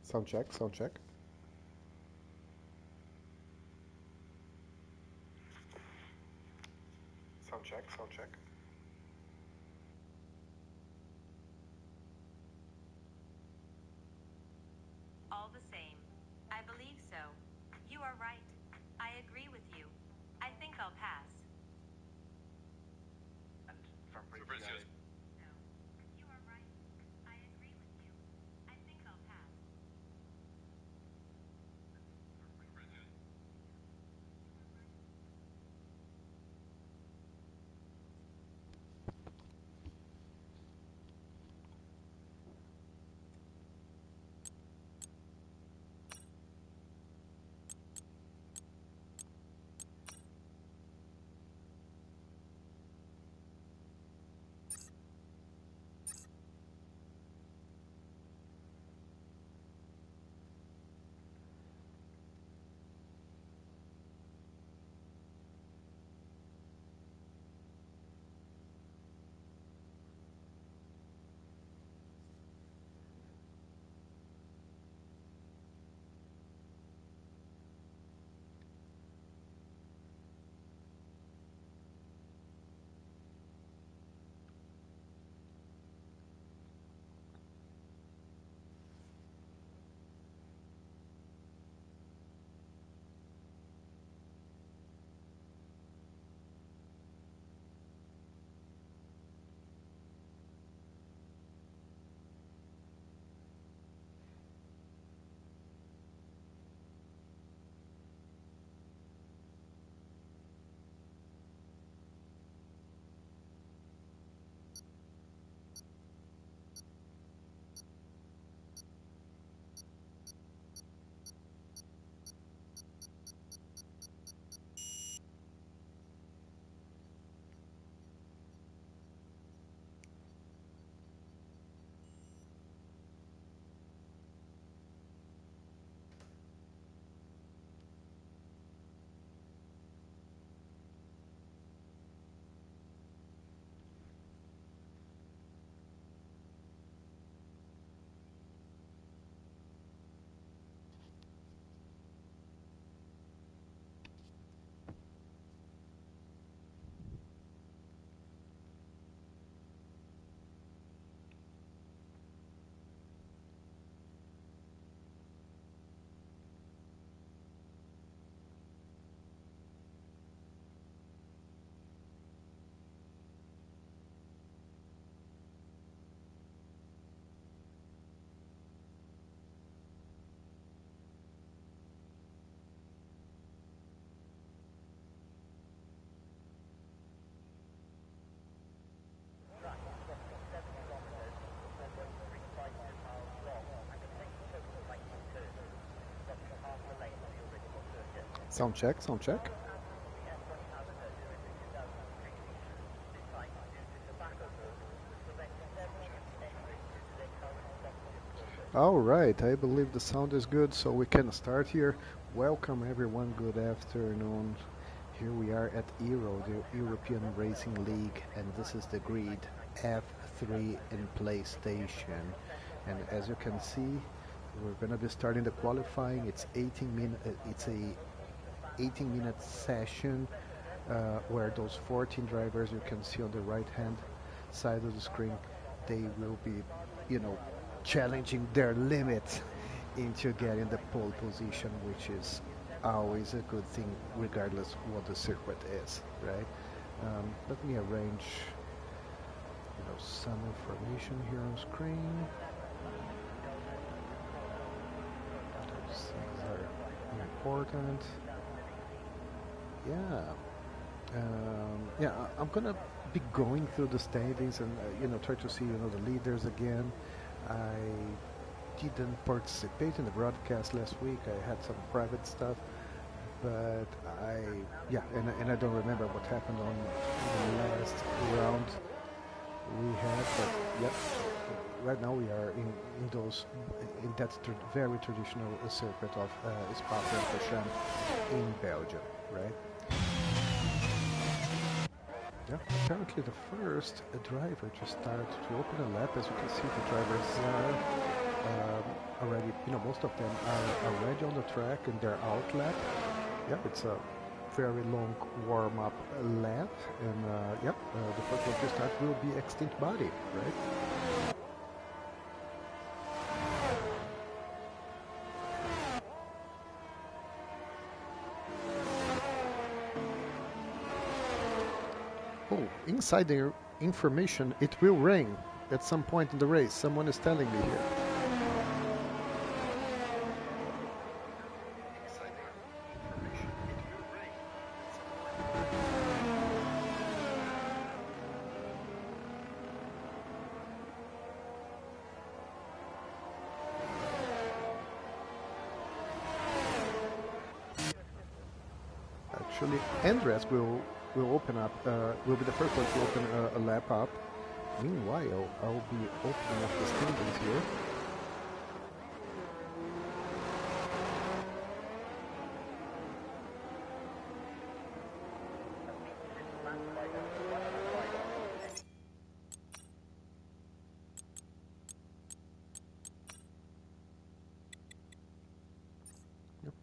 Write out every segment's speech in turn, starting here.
Sound check, sound check. Sound check, sound check. All the same. I believe so. You are right. I agree with you. I think I'll pass. And from previous So, you are right. I agree with you. I think I'll pass. track, roughly 7 kilometres, 1.352 miles long, and contains a total of 19 curves, roughly half the length of the original circuit. Sound check, sound check. Aaron and the F1 has during the 2003 season, this time due to tobacco burns, which prevented several of the entries due to their current sponsorship purpose. All right, I believe the sound is good, so we can start here. Welcome everyone, good afternoon. Here we are at Ero, the European Racing League, and this is the grid F3 in PlayStation. And as you can see, we're going to be starting the qualifying. It's 18 minute. It's a 18-minute session where those 14 drivers you can see on the right-hand side of the screen, they will be, you know, challenging their limits into getting the pole position, which is always a good thing, regardless what the circuit is, right? Let me arrange, some information here on screen. Those things are important. Yeah. I'm gonna be going through the standings and try to see the leaders again. I didn't participate in the broadcast last week. I had some private stuff, but I don't remember what happened on the last round we had. But yep, right now we are in that very traditional circuit of Spa-Francorchamps in Belgium, right? Yeah, apparently the first driver just started to open a lap. As you can see, the drivers already, most of them are already on the track in their out lap. Yep, it's a very long warm-up lap, and yep, the first one to start will be Extinct Body, right? Oh, insider information, it will rain at some point in the race. Someone is telling me here. Actually, Andres will open up, will be the first one to open a lap up. Meanwhile, I'll be opening up the standings here. Yep.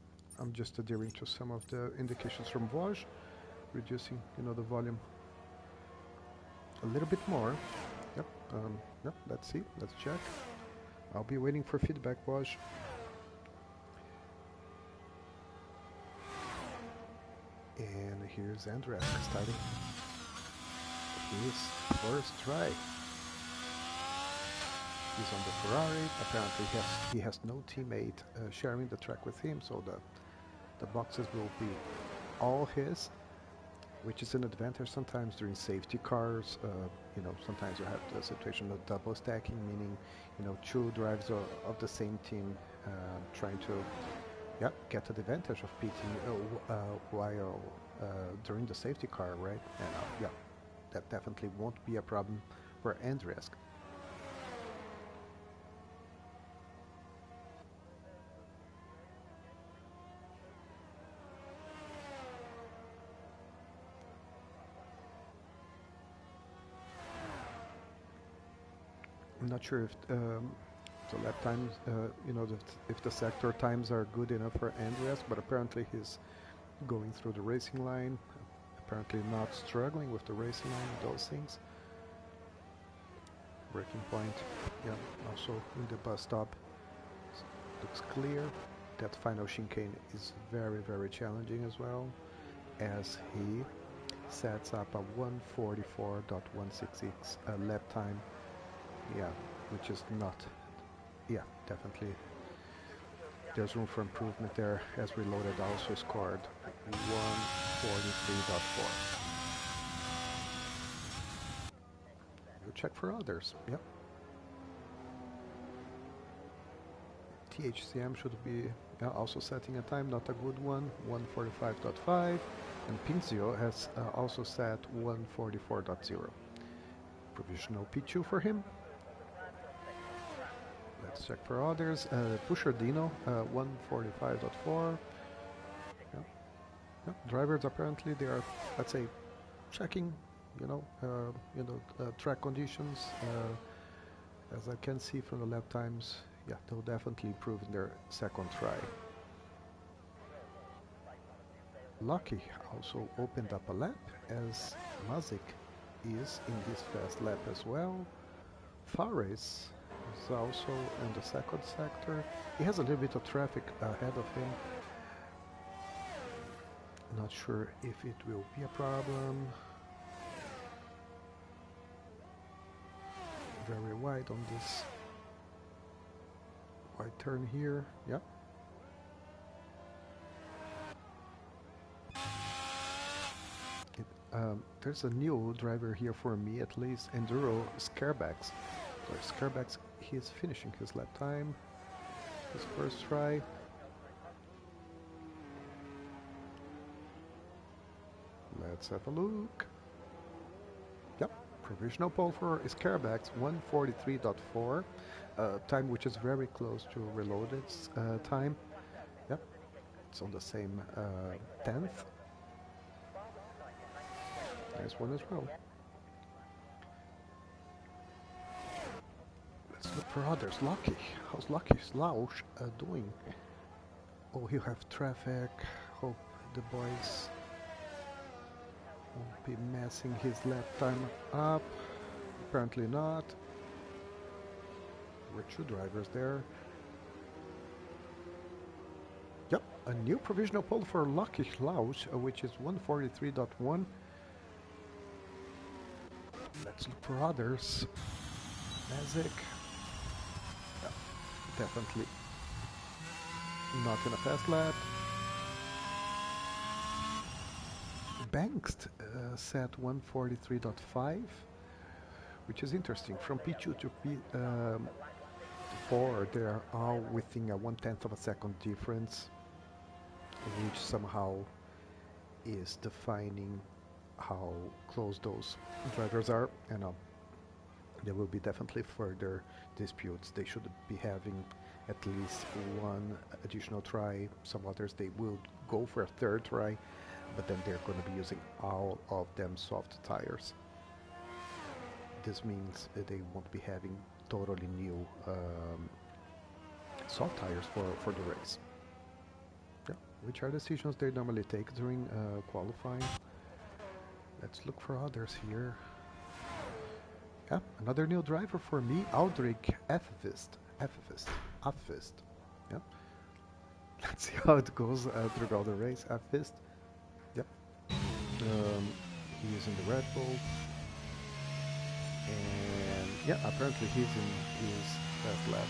I'm just adhering to some of the indications from Voj, reducing, the volume a little bit more. Yep. Yep. Let's see. Let's check. I'll be waiting for feedback, Voj. And here's Andres starting his first try. He's on the Ferrari. Apparently, he has no teammate sharing the track with him, so the boxes will be all his, which is an advantage sometimes during safety cars. Sometimes you have the situation of double stacking, meaning, two drivers of the same team trying to, get the advantage of pitting while during the safety car, right? And that definitely won't be a problem for Andres. I'm not sure if the lap times, if the sector times are good enough for Andreas, but apparently he's going through the racing line, apparently not struggling with the racing line and those things. Braking point, also in the bus stop, looks clear. That final chicane is very, very challenging as well, as he sets up a 1:44.166 lap time. Which is not, definitely there's room for improvement there, as Reloaded also scored 1:43.4. We'll check for others. Yep. THCM should be also setting a time, not a good one, 1:45.5, and Pinzio has also set 1:44.0. Provisional P2 for him. Let's check for others. Pusher Dino, 1:45.4. Drivers apparently they are, let's say, checking, track conditions. As I can see from the lap times, they'll definitely improve in their second try. Lucky also opened up a lap, as Mazik is in this fast lap as well. Fares is also in the second sector. He has a little bit of traffic ahead of him. Not sure if it will be a problem. Very wide on this wide turn here. There's a new driver here for me, at least, Enduro Scarebags. So Scarebags, he's finishing his lap time, his first try. Let's have a look. Provisional pole for Scarebags, 1:43.4, time which is very close to Reloaded's time. It's on the same 10th. Nice one as well. Let's look for others. Lucky. How's Lucky Slouch doing? Oh, he'll have traffic. Hope the boys won't be messing his lap time up. Apparently not. There were two drivers there. Yep, a new provisional pole for Lucky Slouch, which is 143.1. Let's look for others. Magic. Yeah, definitely not in a fast lap. Banks set 143.5, which is interesting. From P2 to P4, they are all within a 1/10 of a second difference, which somehow is defining how close those drivers are, and there will be definitely further disputes. They should be having at least one additional try. Some others they will go for a third try, but then they're going to be using all of them soft tires. This means they won't be having totally new soft tires for the race. Yeah, which are decisions they normally take during qualifying. Let's look for others here. Yeah, another new driver for me, Aldrich F3. Yeah. Let's see how it goes throughout the race. F3. Yep. He is in the Red Bull. And yeah, apparently he's in his fast lap.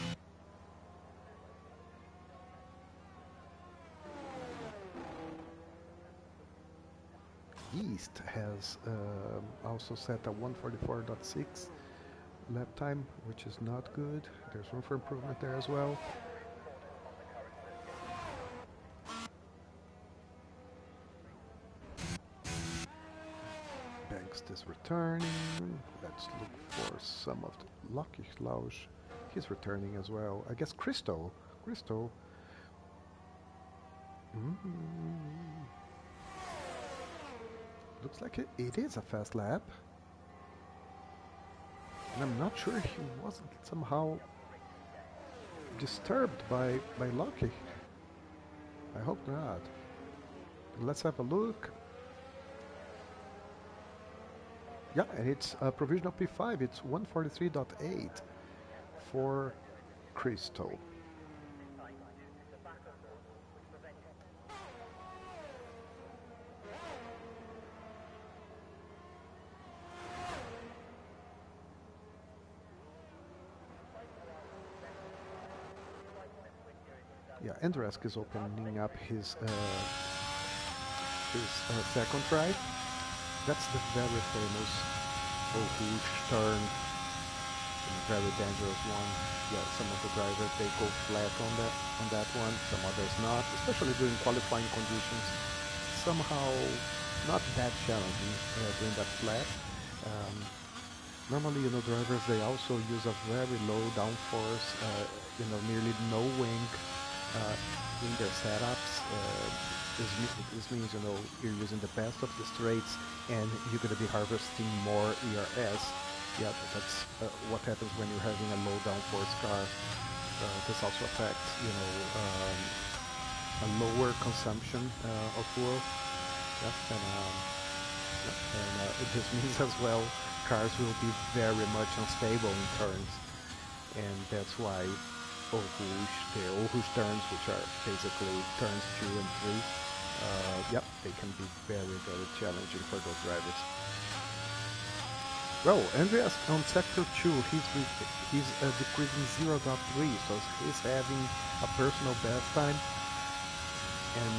East has also set a 144.6 lap time, which is not good. There's room for improvement there as well. Banks is returning. Let's look for some of the Lucky Slouch. He's returning as well. I guess Cristo. Looks like it is a fast lap. And I'm not sure he wasn't somehow disturbed by Lucky. I hope not. Let's have a look. Yeah, and it's a provisional P5. It's 143.8 for Cristo. Yeah, Andresk is opening up his second try. That's the very famous Ohush turn, very dangerous one. Yeah, some of the drivers they go flat on that one, some others not, especially during qualifying conditions. Somehow not that challenging during that flat. Normally, drivers they also use a very low downforce, nearly no wing in their setups. This means you're using the best of the straights and you're going to be harvesting more ERS. Yeah, that's what happens when you're having a low downforce car. This also affects a lower consumption of fuel. Yeah, and this means as well cars will be very much unstable in turns, and that's why the Ohush turns, which are basically turns 2 and 3. Yep, they can be very, very challenging for those drivers. Well, Andreas on sector 2, he's decreasing 0.3, so he's having a personal best time, and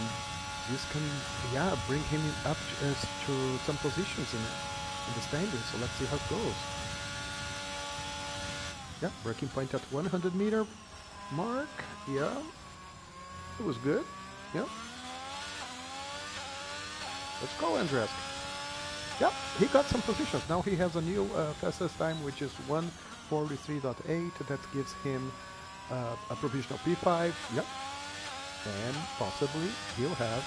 this can, bring him up to some positions in the standings. So let's see how it goes. Yeah, braking point at 100-meter mark. Yeah, it was good. Yeah. Let's go, Andreas. Yep, he got some positions. Now he has a new fastest time, which is 1:43.8. That gives him a provisional P5. Yep, and possibly he'll have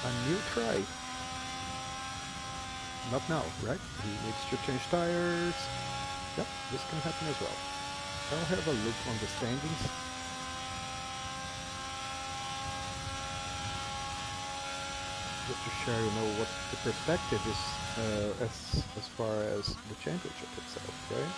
a new try. Not now, right? He needs to change tires. Yep, this can happen as well. I'll have a look on the standings. Just to share, what the perspective is as far as the championship itself, right?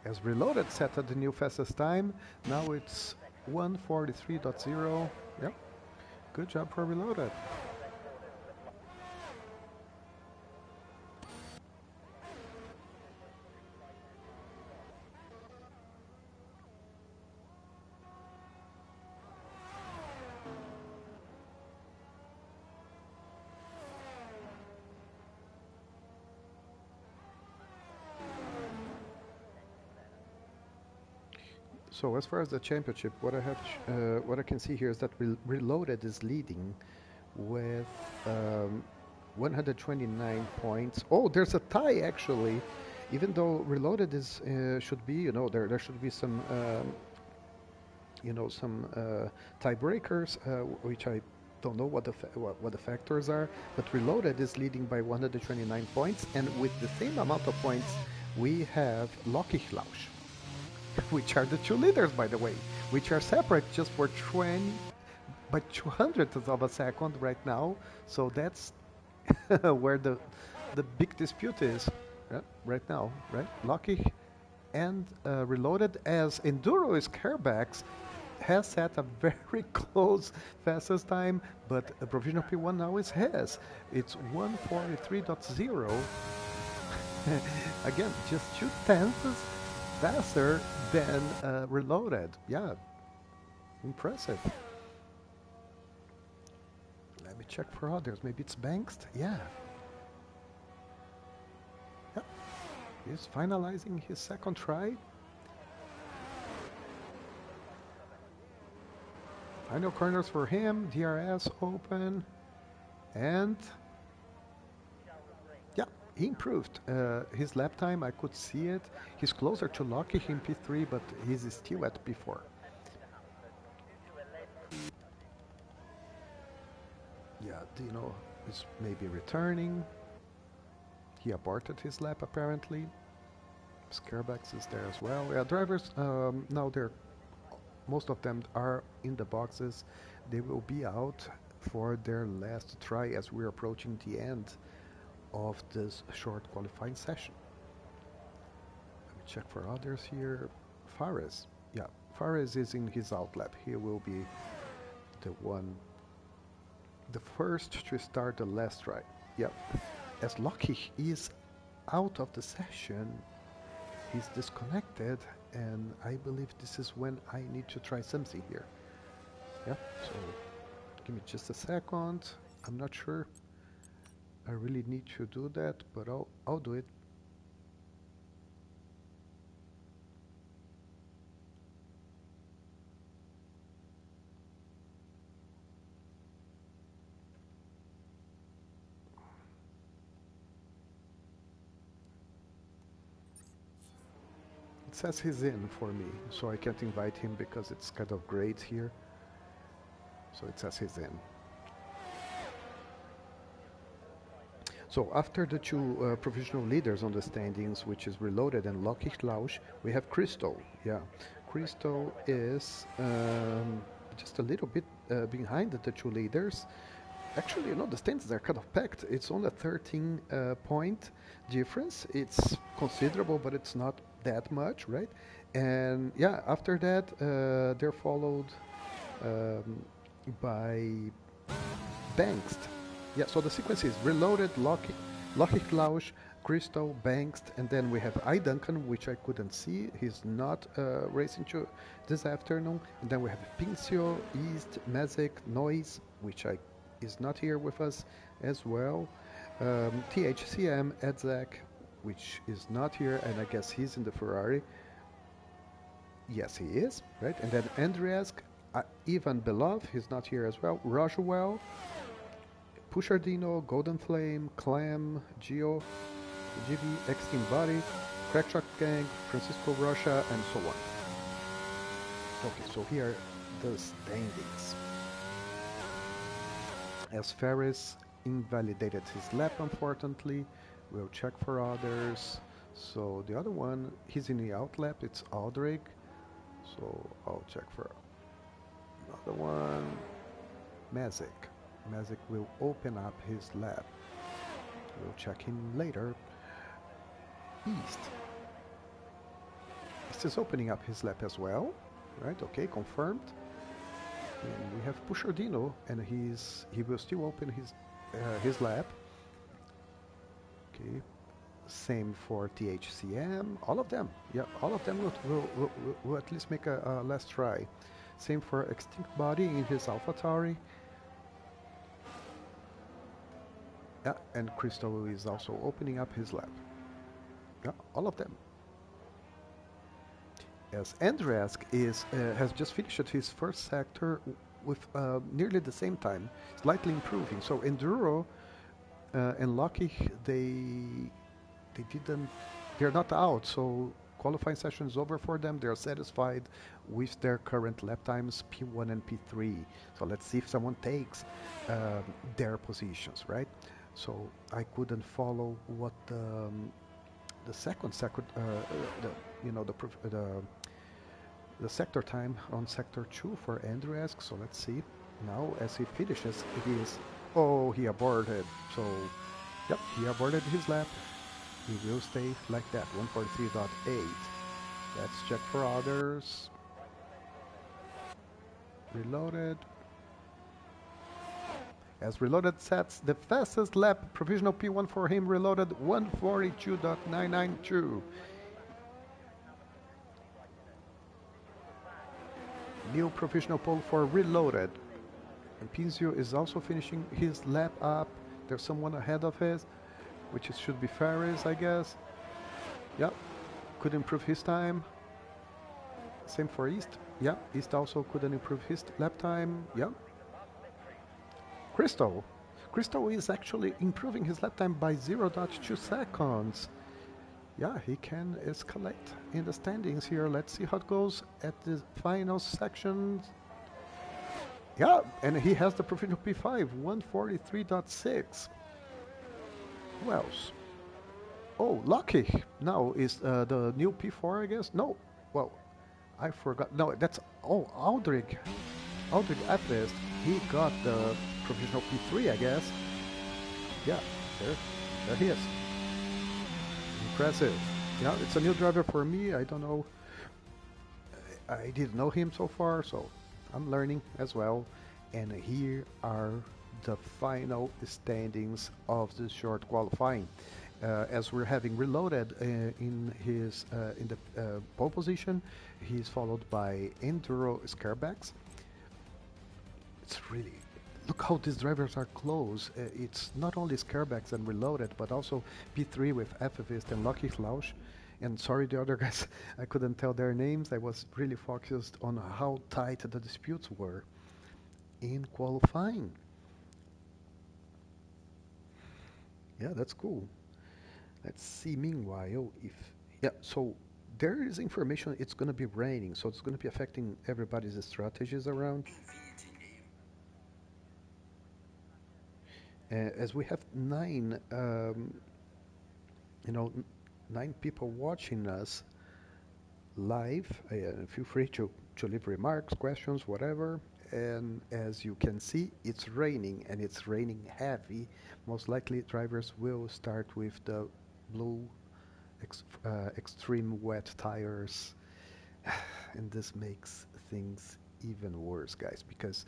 As Reloaded set at the new fastest time, now it's 1:43.0. Yep, good job for Reloaded. So as far as the championship, what I can see here is that Reloaded is leading with 129 points. Oh, there's a tie actually. Even though Reloaded is should be, there should be some some tiebreakers, which I don't know what the factors are. But Reloaded is leading by 129 points, and with the same amount of points, we have Lausch, which are the two leaders, by the way, which are separate just for 20 by 200ths of a second right now. So that's where the big dispute is right now, right? Lockheed and Reloaded, as Enduro is Carebacks, has set a very close fastest time, but a provisional P1 now is his. It's 1:43.0. Again, just 2/10 faster than Reloaded. Yeah, impressive. Let me check for others. Maybe it's Bankst. Yeah. Yep. He's finalizing his second try. Final corners for him. DRS open. And yeah, he improved his lap time. I could see it. He's closer to Lockheed in P3, but he's still at P4. Yeah, Dino is maybe returning. He aborted his lap apparently. Scarebax is there as well. Yeah, drivers now most of them are in the boxes. They will be out for their last try as we're approaching the end of this short qualifying session. Let me check for others here. Fares, yeah, Fares is in his out lap. He will be the first to start the last try. Yep. As Lockheed is out of the session, he's disconnected, and I believe this is when I need to try something here. Yeah, so give me just a second. I'm not sure I really need to do that, but I'll do it. It says he's in for me, so I can't invite him because it's kind of great here. So it says he's in. So after the two provisional leaders on the standings, which is Reloaded and Lockheed Lausch, we have Crystal. Yeah, Crystal is just a little bit behind the two leaders. Actually, the standings are kind of packed. It's only a 13 point difference. It's considerable, but it's not that much, right? And yeah, after that, they're followed by Bankst. Yeah, so the sequence is Reloaded, Lockheed Lausch, Crystal, Bankst, and then we have Duncan, which I couldn't see. He's not racing this afternoon. And then we have Pincio, East, Mezek, Noise, which is not here with us as well. THCM, Edzak, which is not here, and I guess he's in the Ferrari. Yes, he is, right? And then Andreask, Ivan Belov, he's not here as well. Rojuel, Pushardino, Golden Flame, Clam, Geo, GV, Extreme Body, Crackshot Gang, Francisco Rocha, and so on. Okay, so here are the standings. As Ferris invalidated his lap, unfortunately, we'll check for others. So the other one, he's in the out lap, it's Aldrich. So I'll check for another one. Mazik. Mazik will open up his lap. We'll check him later. East. East is opening up his lap as well. Right, okay, confirmed. And we have Pushardino, and he will still open his lap. Okay, same for THCM. All of them, yeah, all of them will at least make a last try. Same for Extinct Body in his AlphaTauri. Yeah, and Crystal is also opening up his lap. Yeah, all of them. As Andreask has just finished his first sector with nearly the same time, slightly improving. So Enduro and Lucky, they're not out. So qualifying session is over for them. They're satisfied with their current lap times, P1 and P3. So let's see if someone takes their positions, right? So I couldn't follow what the second the sector time on sector 2 for Andreask. So let's see now as he finishes. He aborted. So yep, he aborted his lap. He will stay like that, 143.8. Let's check for others. Reloaded. As Reloaded sets the fastest lap, provisional P1 for him, Reloaded 142.992. New provisional pole for Reloaded. And Pinzio is also finishing his lap up. There's someone ahead of his, which should be Ferris, I guess. Yep, could improve his time. Same for East. Yeah, East also couldn't improve his lap time. Yeah. Crystal is actually improving his lap time by 0.2 seconds. Yeah, he can escalate in the standings here. Let's see how it goes at the final section. Yeah, and he has the provisional P5, 143.6. Who else? Oh, Lucky now is the new P4, I guess. No, well, I forgot. No, that's Aldrich. Aldrich at least he got the provisional P3, I guess. Yeah, there he is. Impressive. Yeah, it's a new driver for me. I don't know. I didn't know him so far, so I'm learning as well. And here are the final standings of the short qualifying. As we're having Reloaded in the pole position, he's followed by Enduro Scarebacks. It's really, look how these drivers are close. It's not only Scarebacks and Reloaded, but also P3 with Efevist and Lucky Flausch. And sorry, the other guys, I couldn't tell their names. I was really focused on how tight the disputes were in qualifying. Yeah, that's cool. Let's see, meanwhile, so there is information, it's going to be raining, so it's going to be affecting everybody's strategies around. As we have nine people watching us live, feel free to leave remarks, questions, whatever. And as you can see, it's raining, and it's raining heavy. Most likely drivers will start with the blue extreme wet tires. And this makes things even worse, guys, because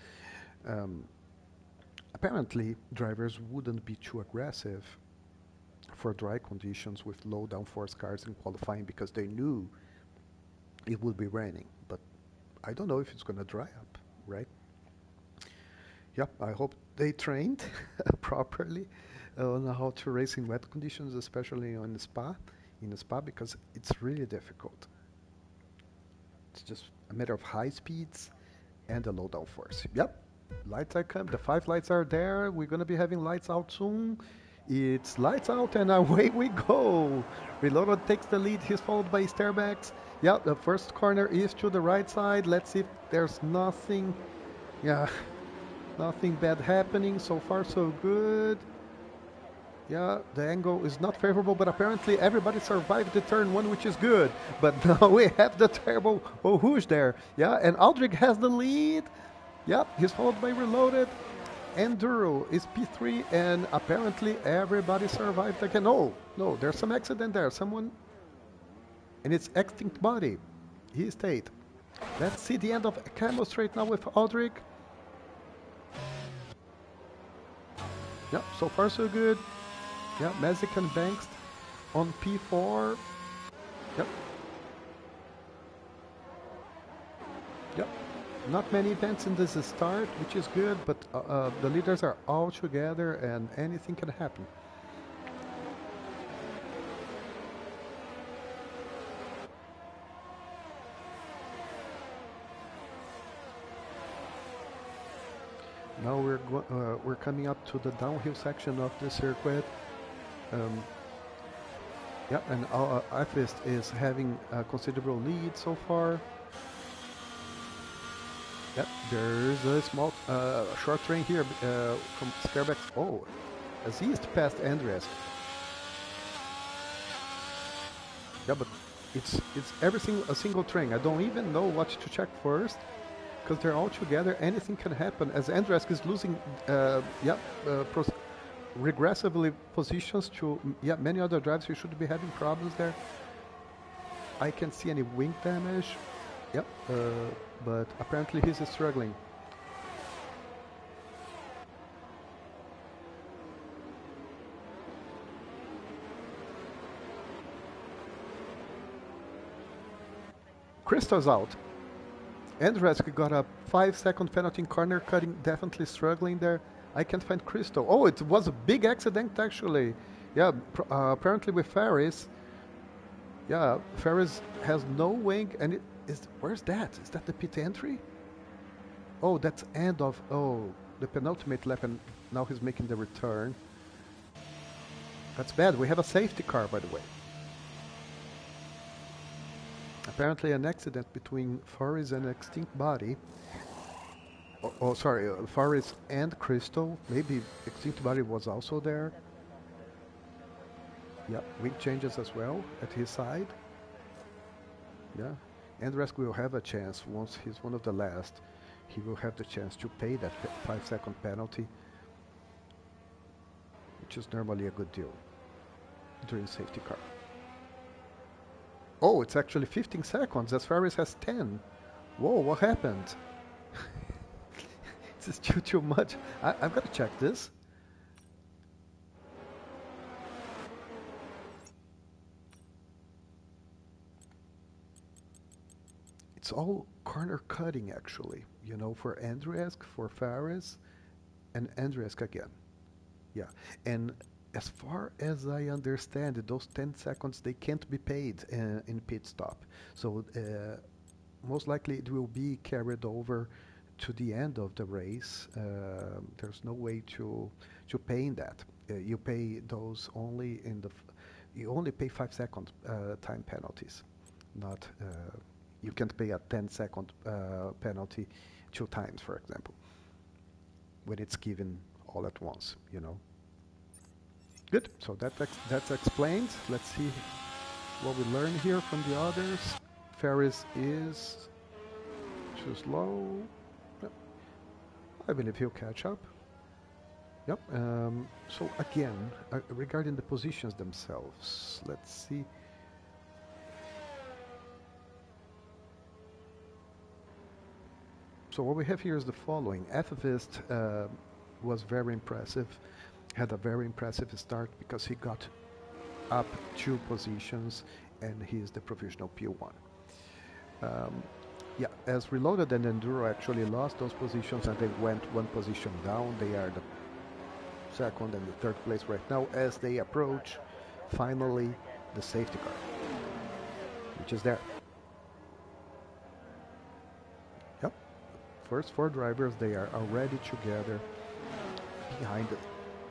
apparently drivers wouldn't be too aggressive for dry conditions with low downforce cars in qualifying because they knew it would be raining. But I don't know if it's going to dry up, right? Yep, I hope they trained properly on how to race in wet conditions, especially in the Spa, because it's really difficult. It's just a matter of high speeds and a low downforce. Yep, Lights are coming. The 5 lights are there. We're gonna be having lights out soon. It's lights out and away we go. Reloaded takes the lead. He's followed by Stairbacks. Yeah, the first corner is to the right side. Let's see if there's nothing. Yeah, nothing bad happening. So far, so good. Yeah, the angle is not favorable, but apparently everybody survived the turn one, which is good. But now we have the terrible who's there. Yeah, and Aldrich has the lead. Yep, he's followed by Reloaded. Enduro is P3, and apparently everybody survived again. Oh, no, there's some accident there. Someone, and it's Extinct Body. He stayed. Let's see the end of Camo straight now with Aldrich. Yep, so far so good. Yeah, Mazik and Banks on P4. Yep. Yep. Not many events in this start, which is good, but the leaders are all together and anything can happen. Now we're coming up to the downhill section of the circuit. Yeah, and Ifist is having a considerable lead so far. Yep, there's a small short train here from Stairbacks. Oh, as he is past Andres. Yeah, but it's everything a single train. I don't even know what to check first because they're all together. Anything can happen as Andres is losing. Regressively positions to many other drives. He should be having problems there. I can't see any wing damage. Yep, but apparently he's struggling. Crystal's out. Andres got a 5-second penalty in corner cutting, definitely struggling there. I can't find Crystal. Oh, it was a big accident actually. Yeah, apparently with Ferris. Yeah, Ferris has no wing, and it is. Where's that? Is that the pit entry? Oh, that's end of. Oh, the penultimate lap, and now he's making the return. That's bad. We have a safety car, by the way. Apparently, an accident between Ferris and Extinct Body. Oh, sorry, Ferris and Crystal. Maybe Extinct Body was also there. Yeah, wing changes as well at his side. Yeah, Andresk will have a chance once he's one of the last. He will have the chance to pay that 5-second penalty, which is normally a good deal during safety car. Oh, it's actually 15 seconds as Ferris has 10. Whoa, what happened? This is too much. I've got to check this. It's all corner cutting actually, you know, for Andresk, for Ferris, and Andresk again. Yeah, and as far as I understand it, those 10 seconds, they can't be paid in pit stop. So most likely it will be carried over to the end of the race. There's no way to pay in that. You pay those only in the, you only pay 5-second time penalties, not, you can't pay a 10-second penalty 2 times, for example, when it's given all at once, you know. Good, so that's explained. Let's see what we learn here from the others. Ferris is too slow. Yep. I believe he'll catch up. Yep. So again, regarding the positions themselves, let's see. So what we have here is the following. Ethvist was very impressive, had a very impressive start because he got up 2 positions and he is the provisional P1. Yeah, as Reloaded and Enduro actually lost those positions and they went 1 position down. They are the 2nd and the 3rd place right now as they approach finally the safety car, which is there. Yep, first four drivers, they are already together behind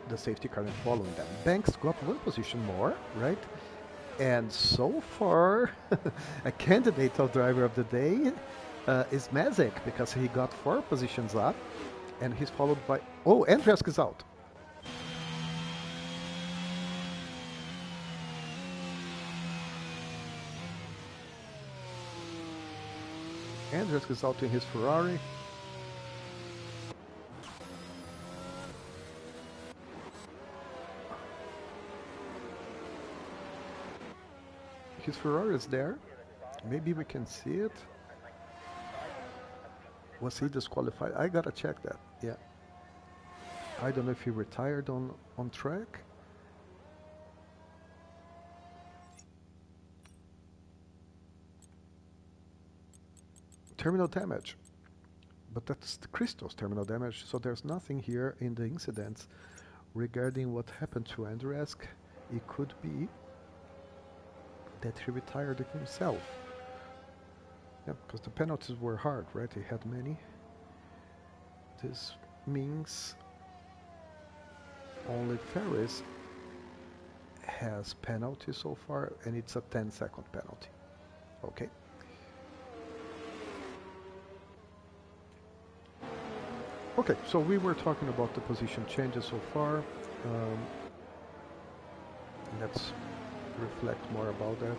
the safety car and following them. Banks got one position more, right? And so far, a candidate of driver of the day is Mazek, because he got 4 positions up, and he's followed by... Oh, Andresk is out. Andresk is out in his Ferrari. His Ferrari is there. Maybe we can see it. Was he disqualified? I gotta check that. Yeah. I don't know if he retired on track. Terminal damage. But that's the Crystal's terminal damage, so there's nothing here in the incidents regarding what happened to Andresk. It could be that he retired himself. Yeah, because the penalties were hard, right? He had many. This means only Ferris has penalty so far, and it's a 10-second penalty. Okay. Okay, so we were talking about the position changes so far. Let's reflect more about that.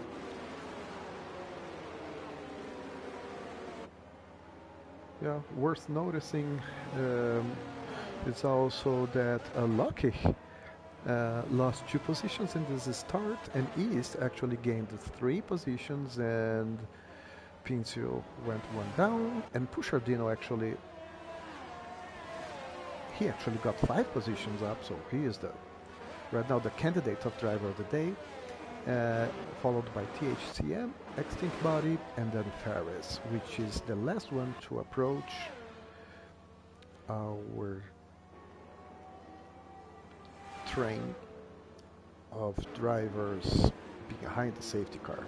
Yeah, worth noticing is also that Lucky lost 2 positions in this start, and East actually gained 3 positions, and Pincio went 1 down, and Pushardino actually got 5 positions up, so he is right now the candidate of driver of the day, followed by THCM, Extinct Body, and then Ferris, which is the last one to approach our train of drivers behind the safety car,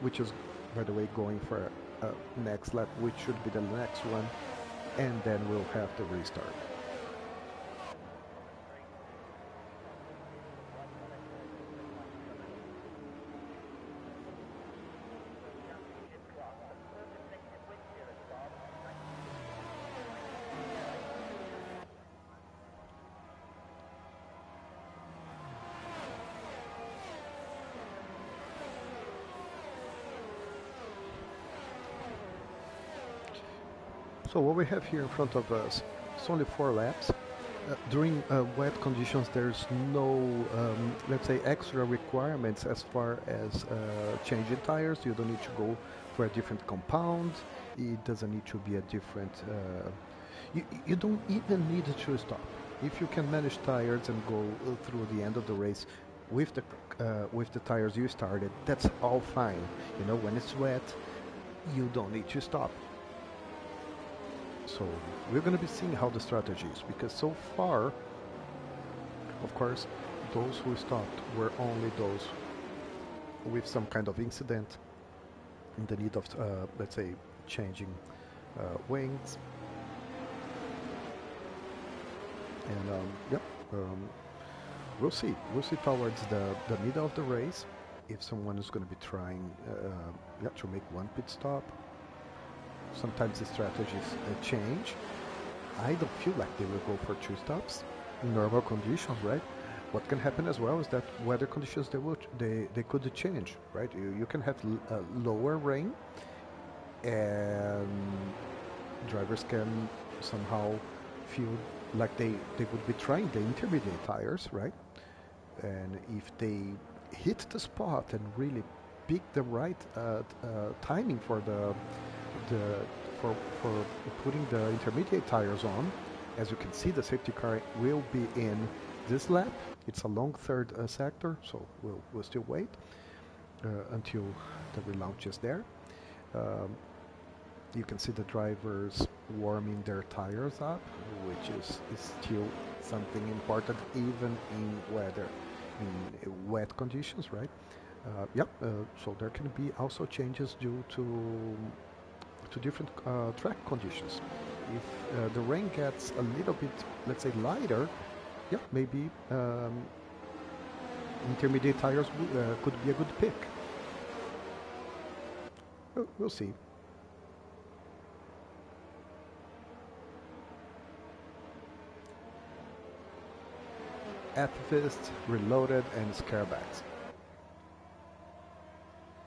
which is, by the way, going for a next lap, which should be the next one, and then we'll have the restart. So what we have here in front of us, it's only 4 laps. During wet conditions, there's no, let's say, extra requirements as far as changing tires. You don't need to go for a different compound. It doesn't need to be a different... you don't even need to stop. If you can manage tires and go through the end of the race with the tires you started, that's all fine. You know, when it's wet, you don't need to stop. So we're going to be seeing how the strategy is, because so far, of course, those who stopped were only those with some kind of incident in the need of, let's say, changing wings. And yep, we'll see. We'll see towards the middle of the race if someone is going to be trying to make one pit stop. Sometimes the strategies change. I don't feel like they will go for 2 stops in normal conditions, right? What can happen as well is that weather conditions they could change, right? You can have lower rain, and drivers can somehow feel like they would be trying the intermediate tires, right? And if they hit the spot and really pick the right timing for for putting the intermediate tires on, as you can see, the safety car will be in this lap. It's a long third sector, so we'll still wait until the relaunch is there. You can see the drivers warming their tires up, which is still something important even in wet conditions, right? So there can be also changes due to different track conditions. if the rain gets a little bit, let's say, lighter, yeah, maybe intermediate tires could be a good pick. We'll see. Activist, Reloaded, and Scarebags.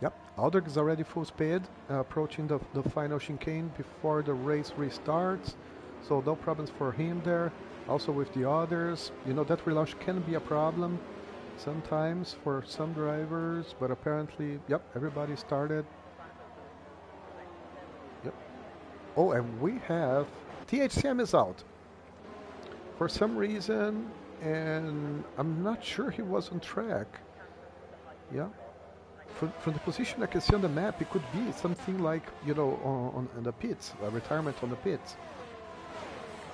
Yep, Aldrich is already full speed, approaching the final chicane before the race restarts, so no problems for him there. Also with the others, you know, that relaunch can be a problem sometimes for some drivers, but apparently, yep, everybody started. Yep. Oh, and we have THCM is out for some reason, and I'm not sure he was on track. Yeah. From the position I can see on the map, it could be something like, you know, on the pits, a retirement on the pits.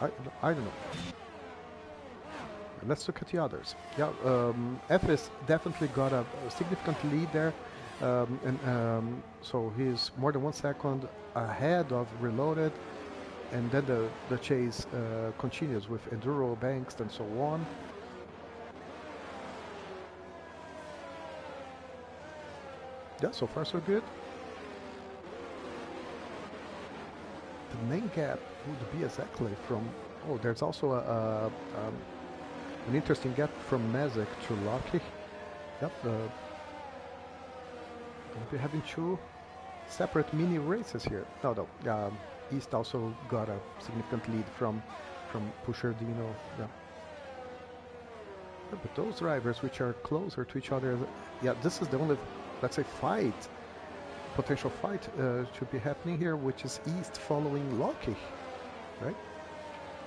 I don't know. Let's look at the others. Yeah, FS definitely got a significant lead there, so he's more than 1 second ahead of Reloaded, and then the chase continues with Enduro, Banks, and so on. Yeah, so far so good. The main gap would be exactly from... Oh, there's also an interesting gap from Mezek to Lucky. Yep, we'll be having two separate mini races here. No, East also got a significant lead from Pushardino. Yeah. But those drivers which are closer to each other, yeah, this is the only, let's say, potential fight to be happening here, which is East following Loki, right?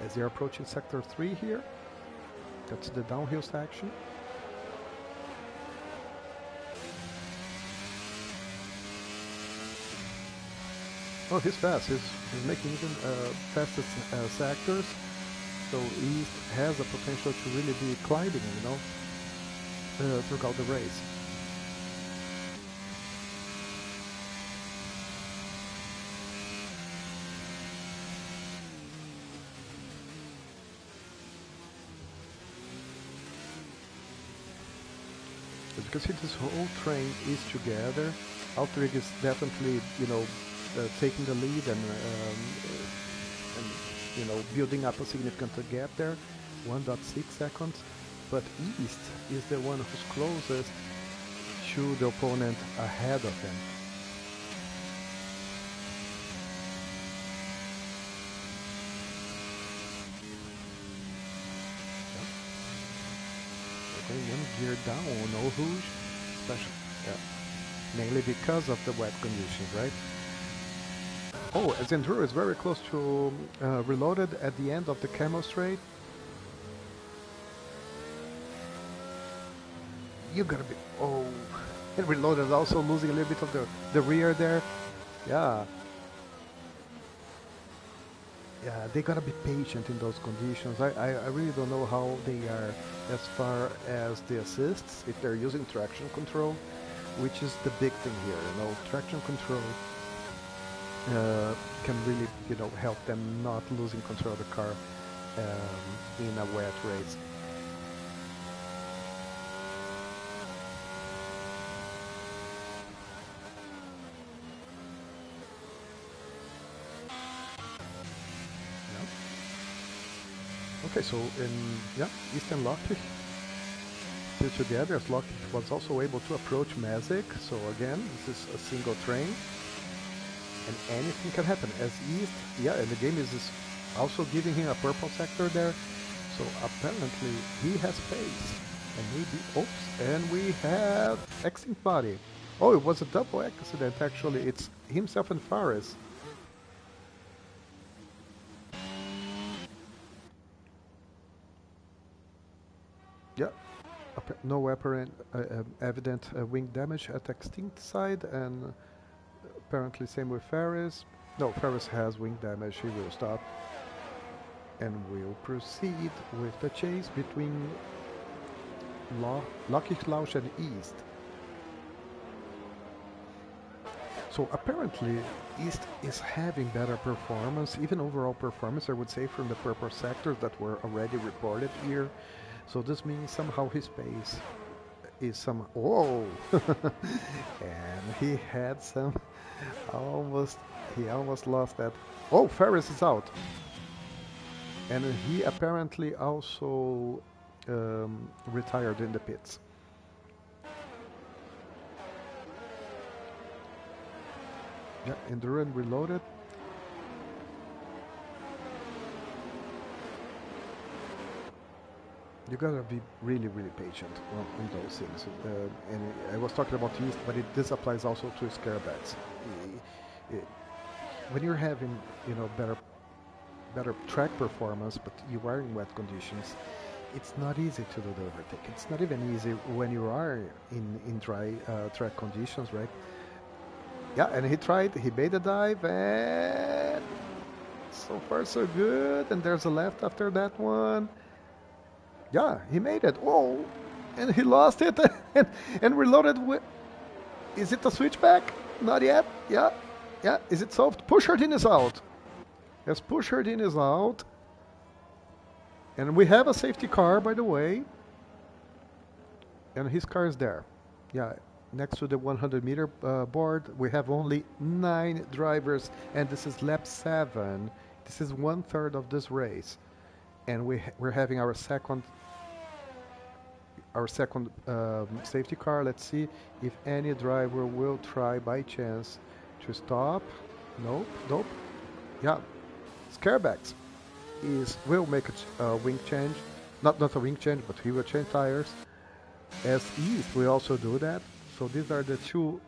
As they're approaching Sector 3 here. That's the downhill section. Oh, he's fast. He's making even fastest sectors. So East has a potential to really be gliding, you know, throughout the race. As you can see, this whole train is together. Altrig is definitely, you know, taking the lead and you know, building up a significant gap there, 1.6 seconds. But East is the one who's closest to the opponent ahead of him. We're going 1 gear down, no Rouge, especially, yeah, mainly because of the wet conditions, right? Oh, as Enduro is very close to Reloaded at the end of the Camo Straight. You gotta be... Oh, and Reloaded also losing a little bit of the rear there. Yeah. Yeah, they gotta be patient in those conditions. I really don't know how they are as far as the assists, if they're using traction control, which is the big thing here, you know, traction control. Can really, you know, help them not losing control of the car in a wet race. Yeah. Okay, so East and Lockheed still together, as Lockheed was also able to approach Mezek. So again, this is a single train. And anything can happen as East, yeah, and the game is also giving him a purple sector there, so apparently he has pace, and maybe, oops, and we have extinct body. Oh, it was a double accident actually, it's himself and Fares. Yeah, no apparent evident wing damage at extinct side, and apparently same with Fares. No, Fares has wing damage, he will stop. And we'll proceed with the chase between Lucky Klausch and East. So apparently, East is having better performance, even overall performance, I would say, from the purple sectors that were already reported here. So this means somehow his pace is some. Whoa! And he had some. Almost. He almost lost that. Oh, Ferris is out. And he apparently also retired in the pits. Yeah, Endurance reloaded. You gotta be really, really patient on those things. And I was talking about East, but this applies also to Scarebats. When you're having, better track performance, but you are in wet conditions, it's not easy to do the overtake. It's not even easy when you are in dry track conditions, right? Yeah, and he made a dive, and so far so good. And there's a left after that one. Yeah, he made it. Oh, and he lost it and reloaded with. Is it a switchback? Not yet. Yeah, yeah. Is it solved? Pushardin is out. Yes, Pushardin is out. And we have a safety car, by the way. And his car is there. Yeah, next to the 100-meter board. We have only 9 drivers, and this is lap 7. This is 1/3 of this race. And we're having our second safety car. Let's see if any driver will try by chance to stop. Nope, nope. Yeah, Scarebacks will make a wing change. Not a wing change, but he will change tires. As East will also do that. So these are the two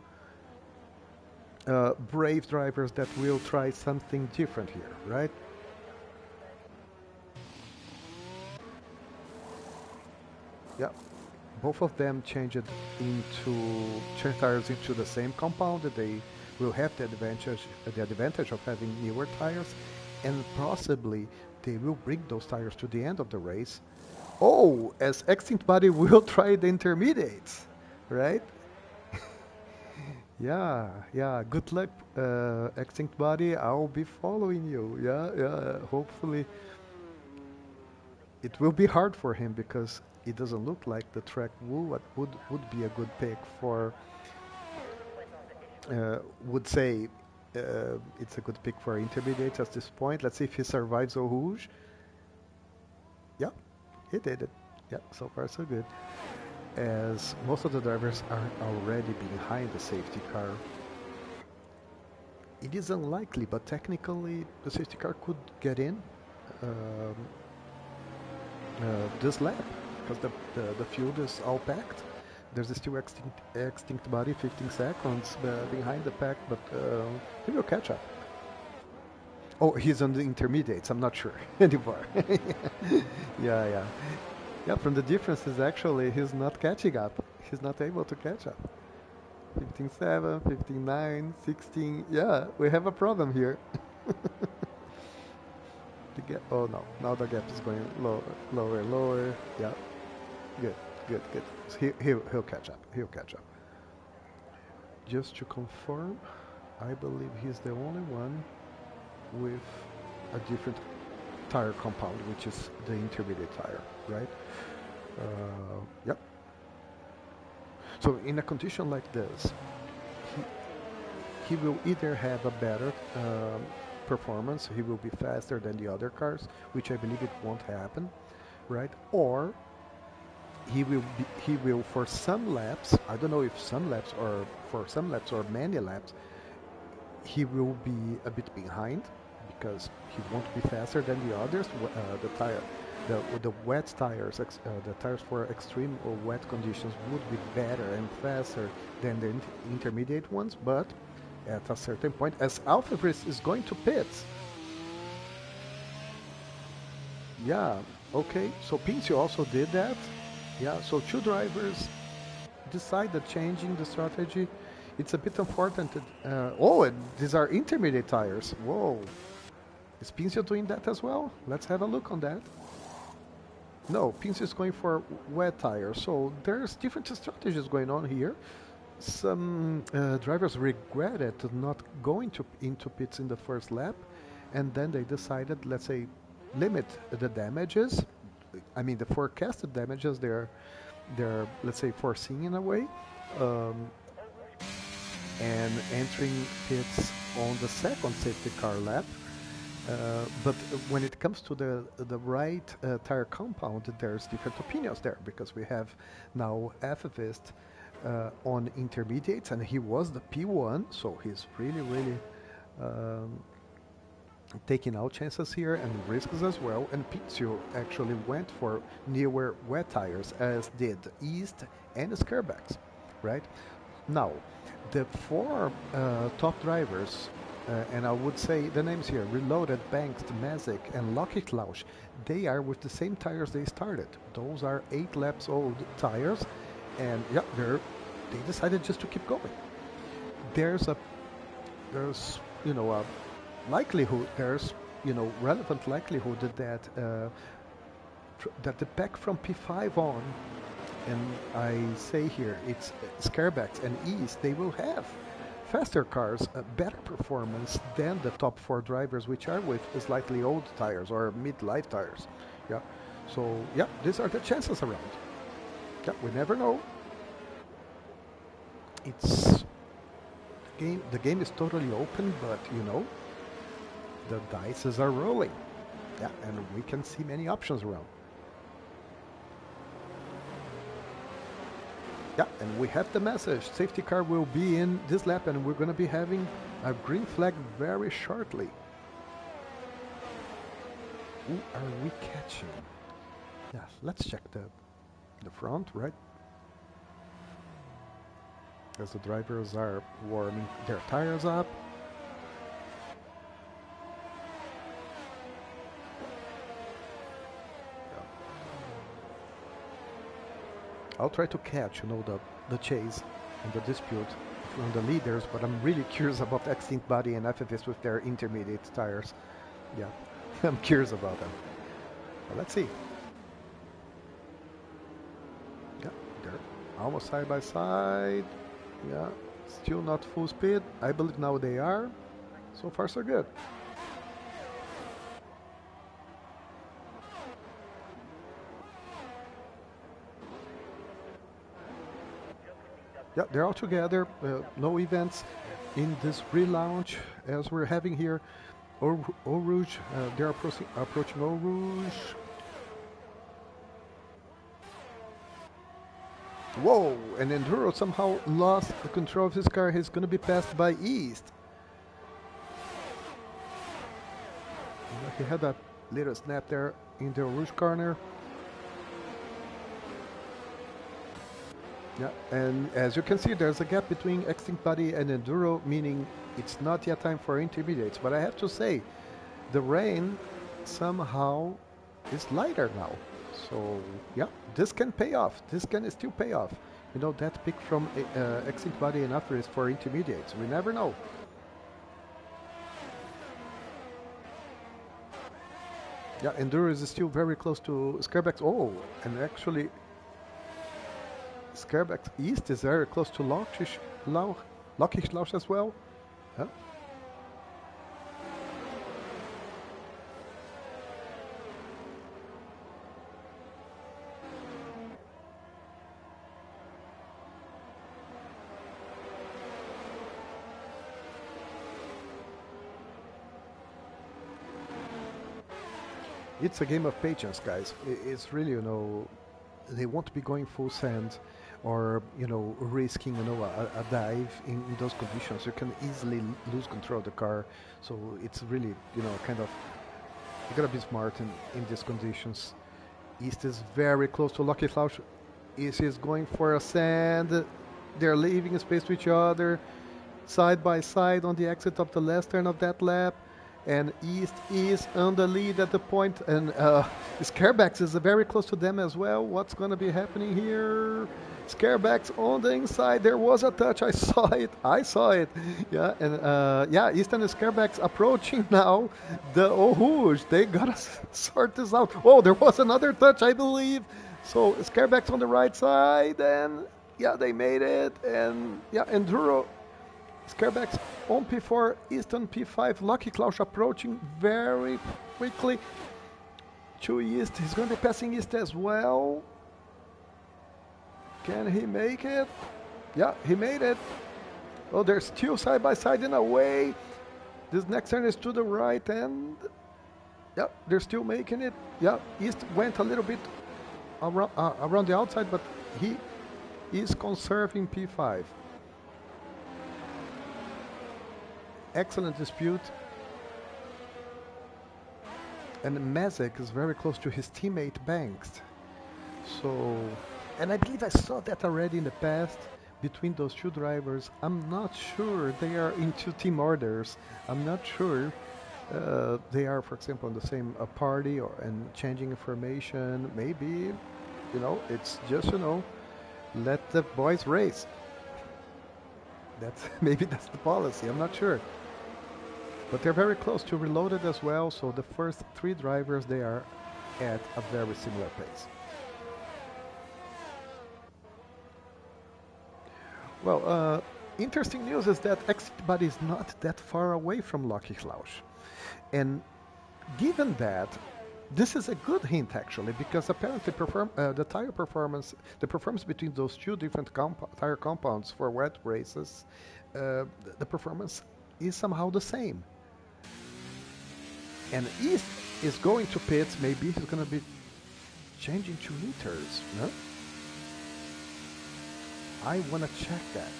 brave drivers that will try something different here, right? Yeah, both of them change tires into the same compound. They will have the advantage of having newer tires, and possibly they will bring those tires to the end of the race. Oh, as Extinct Body will try the intermediates, right? Yeah, yeah. Good luck, Extinct Body. I'll be following you. Yeah, yeah. Hopefully, it will be hard for him because it doesn't look like the track would be a good pick for. Would say it's a good pick for intermediates at this point. Let's see if he survives Eau Rouge. Yeah, he did it. Yeah, so far so good. As most of the drivers are already behind the safety car. It is unlikely, but technically the safety car could get in um, this lap because the field is all packed. There's still extinct body 15 seconds behind the pack, but he will catch up. Oh, he's on the intermediates. I'm not sure anymore. Yeah, yeah. Yeah, from the differences, actually, he's not catching up. He's not able to catch up. 15.7, 15.9, 16. Yeah, we have a problem here. The gap. Oh no! Now the gap is going lower, lower, lower. Yeah, good, good, good. So he'll catch up. He'll catch up. Just to confirm, I believe he's the only one with a different tire compound, which is the intermediate tire, right? Yep. So in a condition like this, he will either have a better performance, he will be faster than the other cars, which I believe it won't happen, right? Or he will for some laps, I don't know if some laps or for some laps or many laps, he will be a bit behind because he won't be faster than the others. The wet tires, the tires for extreme or wet conditions would be better and faster than the intermediate ones, but at a certain point, as Alphavris is going to pits. Yeah, okay, so Pincio also did that. Yeah, so two drivers decided changing the strategy. It's a bit unfortunate. These are intermediate tires. Whoa. Is Pincio doing that as well? Let's have a look on that. No, Pincio is going for wet tires. So there's different strategies going on here. some drivers regretted not going into pits in the first lap, and then they decided, let's say, limit the damages. I mean, the forecasted damages they're let's say foreseeing in a way, um, and entering pits on the second safety car lap. But when it comes to the right tire compound, there's different opinions there because we have now Fvist on intermediates, and he was the P1, so he's really um, taking out chances here and risks as well. And Pizio actually went for newer wet tires, as did East and Scarbax, right? Now, the four top drivers, and I would say the names here, Reloaded, Banks, Mazik, and Lucky Klausch, they are with the same tires they started. Those are 8 laps old tires, and yeah, they decided just to keep going. There's you know a likelihood, there's relevant likelihood that the pack from P5 on, and I say here it's Scarbax and East, they will have faster cars, better performance than the top 4 drivers, which are with slightly old tires or mid-life tires. Yeah, so yeah, these are the chances around. Yeah, we never know. The game is totally open, but the dices are rolling. Yeah, and we can see many options around. Yeah, and we have the message. Safety car will be in this lap, and we're going to be having a green flag very shortly. Who are we catching? Yeah, let's check the front, right? As the drivers are warming their tires up. I'll try to catch, the chase and the dispute from the leaders, but I'm really curious about Extinct Body and FFS with their intermediate tires. Yeah, I'm curious about them. But let's see. Yeah, they're almost side by side. Yeah, still not full speed. I believe now they are. So far, so good. Yeah, they're all together. No events in this relaunch as we're having here. Eau Rouge, they're approaching Eau Rouge. Whoa, and Enduro somehow lost the control of his car. He's going to be passed by East. He had that little snap there in the Eau Rouge corner. Yeah, and as you can see, there's a gap between Extinct Body and Enduro, meaning it's not yet time for intermediates. But I have to say, the rain somehow is lighter now. So, yeah, this can pay off. This can still pay off. That pick from Extinct Body and after is for intermediates. We never know. Yeah, Enduro is still very close to Scarbax. Oh, and actually, Scarbax East is very close to Lauch as well. Huh? It's a game of patience, guys. It's really, they won't be going full send or, risking, a dive in those conditions. You can easily lose control of the car. So it's really, kind of, you gotta be smart in these conditions. East is very close to Lucky Klausch. East is going for a sand. They're leaving space to each other, side by side on the exit of the last turn of that lap. And East is on the lead at the point, and Scarbax is very close to them as well. What's going to be happening here? Scarbax on the inside. There was a touch. I saw it. Yeah, and East and Scarbax approaching now the Eau Rouge. They got to sort this out. Oh, there was another touch, I believe. So Scarbax on the right side, and Yeah, they made it, and yeah, Enduro, Scarebacks on P4, East on P5, Lucky Klaus approaching very quickly to East. He's going to be passing East as well. Can he make it? Yeah, he made it. Oh, they're still side by side in a way. This next turn is to the right, and yeah, they're still making it. Yeah, East went a little bit around the outside, but he is conserving P5. Excellent dispute. And Mazek is very close to his teammate Banks. So, and I believe I saw that already in the past between those two drivers. I'm not sure they are in two team orders. I'm not sure they are, for example, in the same party or and changing information. Maybe, it's just, let the boys race. Maybe that's the policy. I'm not sure. But they're very close to Reloaded as well, so the first three drivers, they are at a very similar pace. Well, interesting news is that Exitbody is not that far away from Lucky Klaus. And given that, this is a good hint actually, because apparently the tire performance, the performance between those two different tire compounds for wet races, the performance is somehow the same. And East is going to pits. Maybe he's going to be changing to liters, no? I want to check that.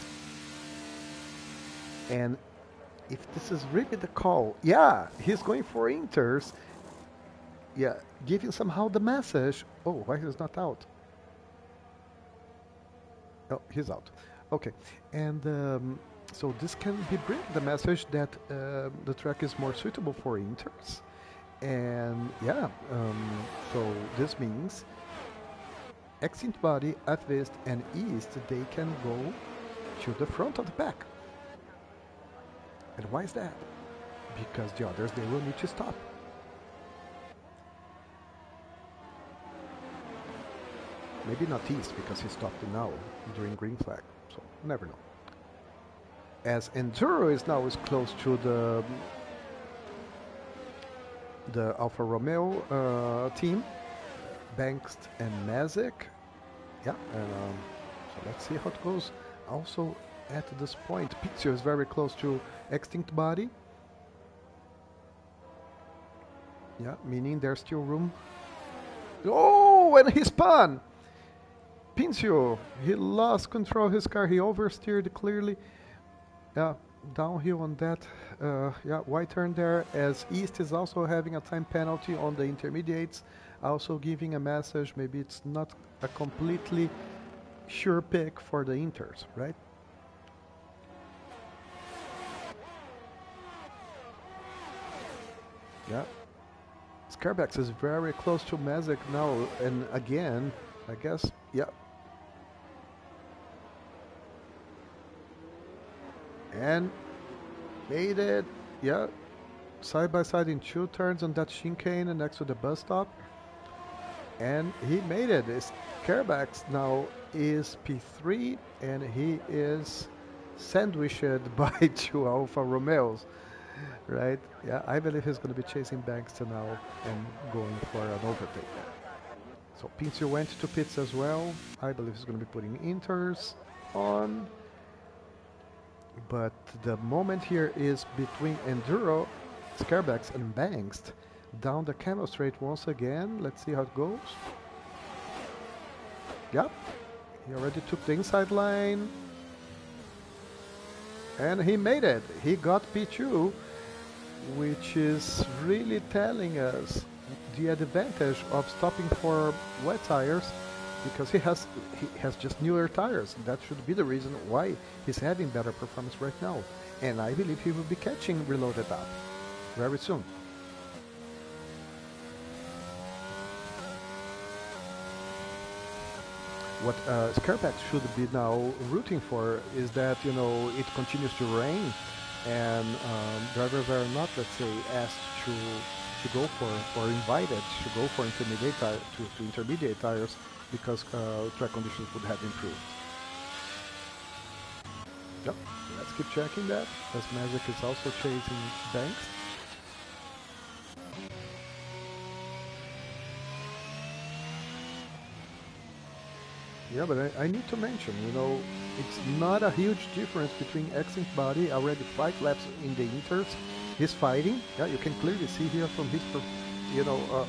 And if this is really the call, yeah, he's going for inters. Yeah, giving somehow the message. Oh, why he's not out? Oh, he's out. Okay, and so this can be bring the message that the track is more suitable for inters. And yeah, so this means Exitbody, West, and East, they can go to the front of the pack. And why is that? Because the others, they will need to stop. Maybe not East, because he stopped now during green flag, so never know. As Enduro is now close to the Alfa Romeo team, Banks and Mazek. Yeah, and so let's see how it goes. Also at this point, Pixio is very close to Exitbody. Yeah, meaning there's still room. Oh, and he spun! Pincio, he lost control of his car. He oversteered clearly. Yeah, downhill on that. Yeah, white turn there, as East is also having a time penalty on the intermediates, also giving a message. Maybe it's not a completely sure pick for the inters, right? Yeah. Scarbex is very close to Mazek now, and again, I guess, yeah. And made it, yeah, side by side in two turns on that chicane next to the bus stop. And he made it. Scarbex now is P3, and he is sandwiched by two Alfa Romeos, right? Yeah, I believe he's going to be chasing Banks now and going for an overtake. So Pincio went to pits as well. I believe he's going to be putting inters on. But the moment here is between Enduro, Scarbex, and Banks. Down the Camel Straight once again. Let's see how it goes. Yep, he already took the inside line. And he made it. He got P2, which is really telling us the advantage of stopping for wet tires, because he has just newer tires. That should be the reason why he's having better performance right now. And I believe he will be catching Reloaded up very soon. What Scarpex should be now rooting for is that, it continues to rain, and drivers are not, let's say, asked to go for, or invited to go for intermediate intermediate tires, because track conditions would have improved. Yep, let's keep checking that, as Magic is also chasing Banks. Yeah, but I need to mention, you know, it's not a huge difference between Extinct Body, already 5 laps in the inters. He's fighting. Yeah, you can clearly see here from his,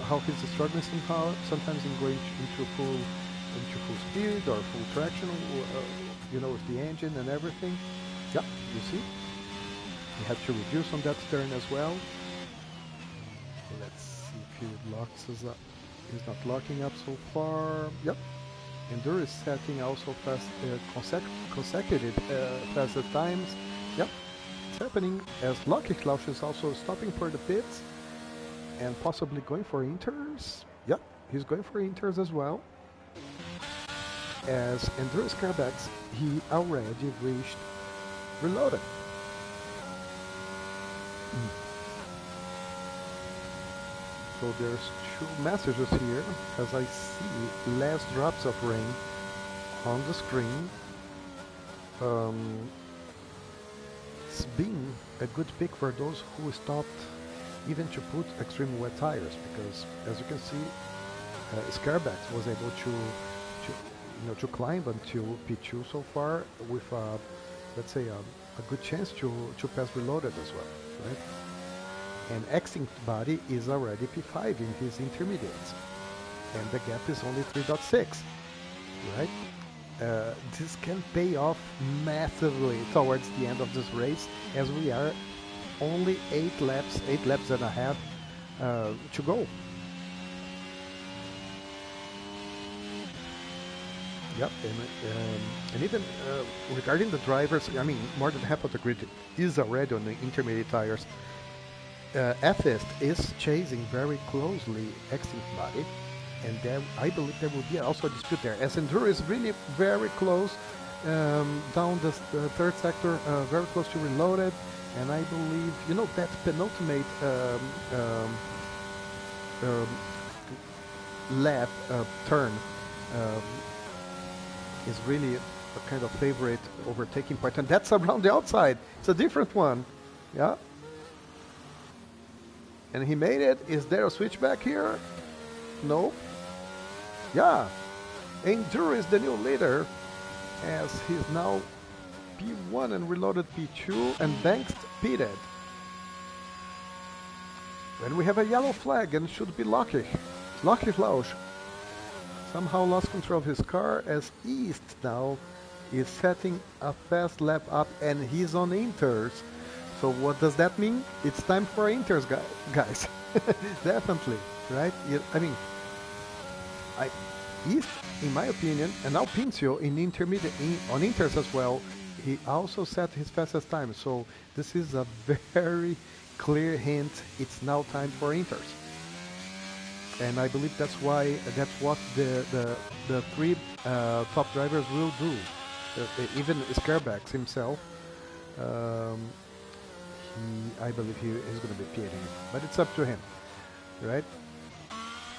how he's struggling somehow, sometimes in going into full speed or full traction, with the engine and everything. Yeah, you see, he has to reduce on that turn as well. Let's see if he locks us up. He's not locking up so far. Yep. Enduro is setting also fast, consecutive faster times. Yep, it's happening as Lucky Klaus is also stopping for the pits and possibly going for inters. Yep, he's going for inters as well. As Enduro Scarbex, he already reached reloaded. So there's 2 messages here, as I see last drops of rain on the screen. It's been a good pick for those who stopped even to put extreme wet tires, because as you can see, Scarbex was able to climb until P2 so far with let's say a good chance to pass reloaded as well, right? And Extinct Body is already P5 in his intermediates, and the gap is only 3.6, right? This can pay off massively towards the end of this race, as we are only 8 laps and a half to go. Yep, and even regarding the drivers, I mean, more than half of the grid is already on the intermediate tires. Fist is chasing very closely Extinct Body, and there, I believe there will be also a dispute there, as Enduro is really very close down the third sector, very close to reloaded, and I believe, that penultimate lap turn is really a kind of favorite overtaking part, and that's around the outside. It's a different one, yeah. And he made it. Is there a switchback here? No. Yeah. Enduro is the new leader, as he's now P1 and reloaded P2, and Banks pitted. And we have a yellow flag, and it should be Lucky Flausch. Somehow lost control of his car, as East now is setting a fast lap up, and he's on inters. So what does that mean? It's time for inters, guys. Definitely, right? I mean, East, in my opinion, and now Pincio in intermediate on inters as well, he also set his fastest time. So this is a very clear hint. It's now time for inters, and I believe that's what the 3 top drivers will do. Even Scarbex himself. I believe he is going to be pitting, but it's up to him, right?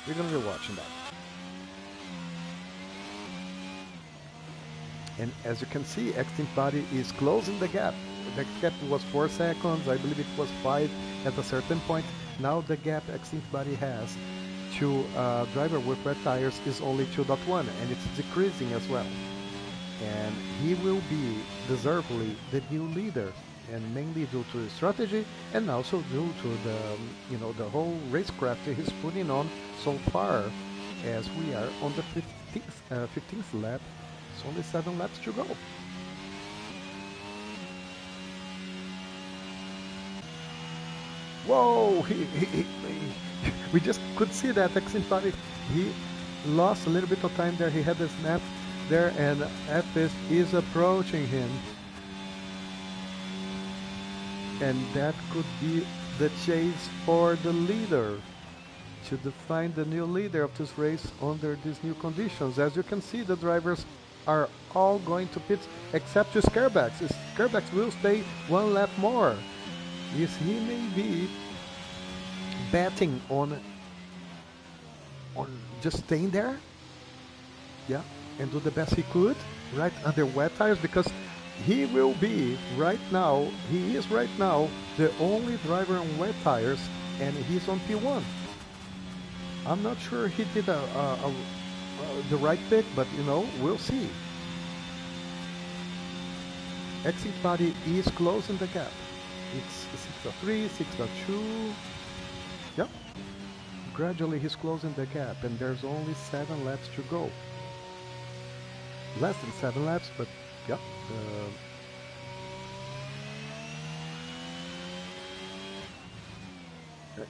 We're going to be watching that. And as you can see, Extinct Body is closing the gap. The gap was 4 seconds. I believe it was 5 at a certain point. Now the gap Extinct Body has to driver with wet tires is only 2.1, and it's decreasing as well. And he will be deservedly the new leader, and mainly due to his strategy, and also due to the the whole racecraft he's putting on so far, as we are on the 15th lap. It's only 7 laps to go. Whoa! We just could see that Extinct Body, he lost a little bit of time there. He had the snap there, and Fist is approaching him. And that could be the chase for the leader, to define the new leader of this race under these new conditions. As you can see, the drivers are all going to pits except to Scarbex. Scarbex will stay 1 lap more. Yes, he may be betting on just staying there, yeah, and do the best he could, right, under wet tires, because he will be right now, he is right now the only driver on wet tires, and he's on P1. I'm not sure he did the right pick, but you know, we'll see. Exit body is closing the gap. It's 6.3, 6.2. Yep. Gradually he's closing the gap, and there's only 7 laps to go. Less than 7 laps, but yep.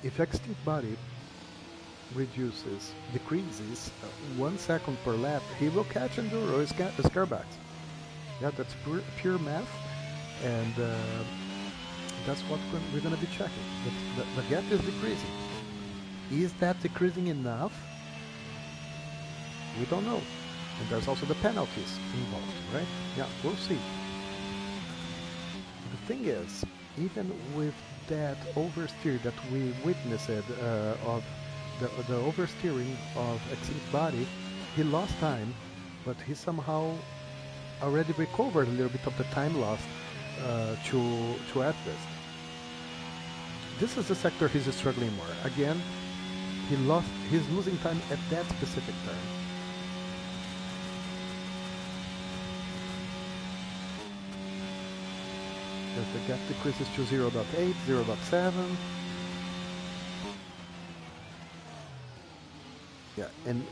If extinct body decreases 1 second per lap, he will catch Enduro Scarback. Yeah, that's pure math, and that's what we're going to be checking. The gap is decreasing. Is that decreasing enough? We don't know. And there's also the penalties involved, right? Yeah, we'll see. The thing is, even with that oversteer that we witnessed of the oversteering of extinct body, he lost time, but he somehow already recovered a little bit of the time lost to Advist. This is the sector he's struggling more. Again, he's losing time at that specific turn. As the gap decreases to 0.8, 0.7. Yeah, and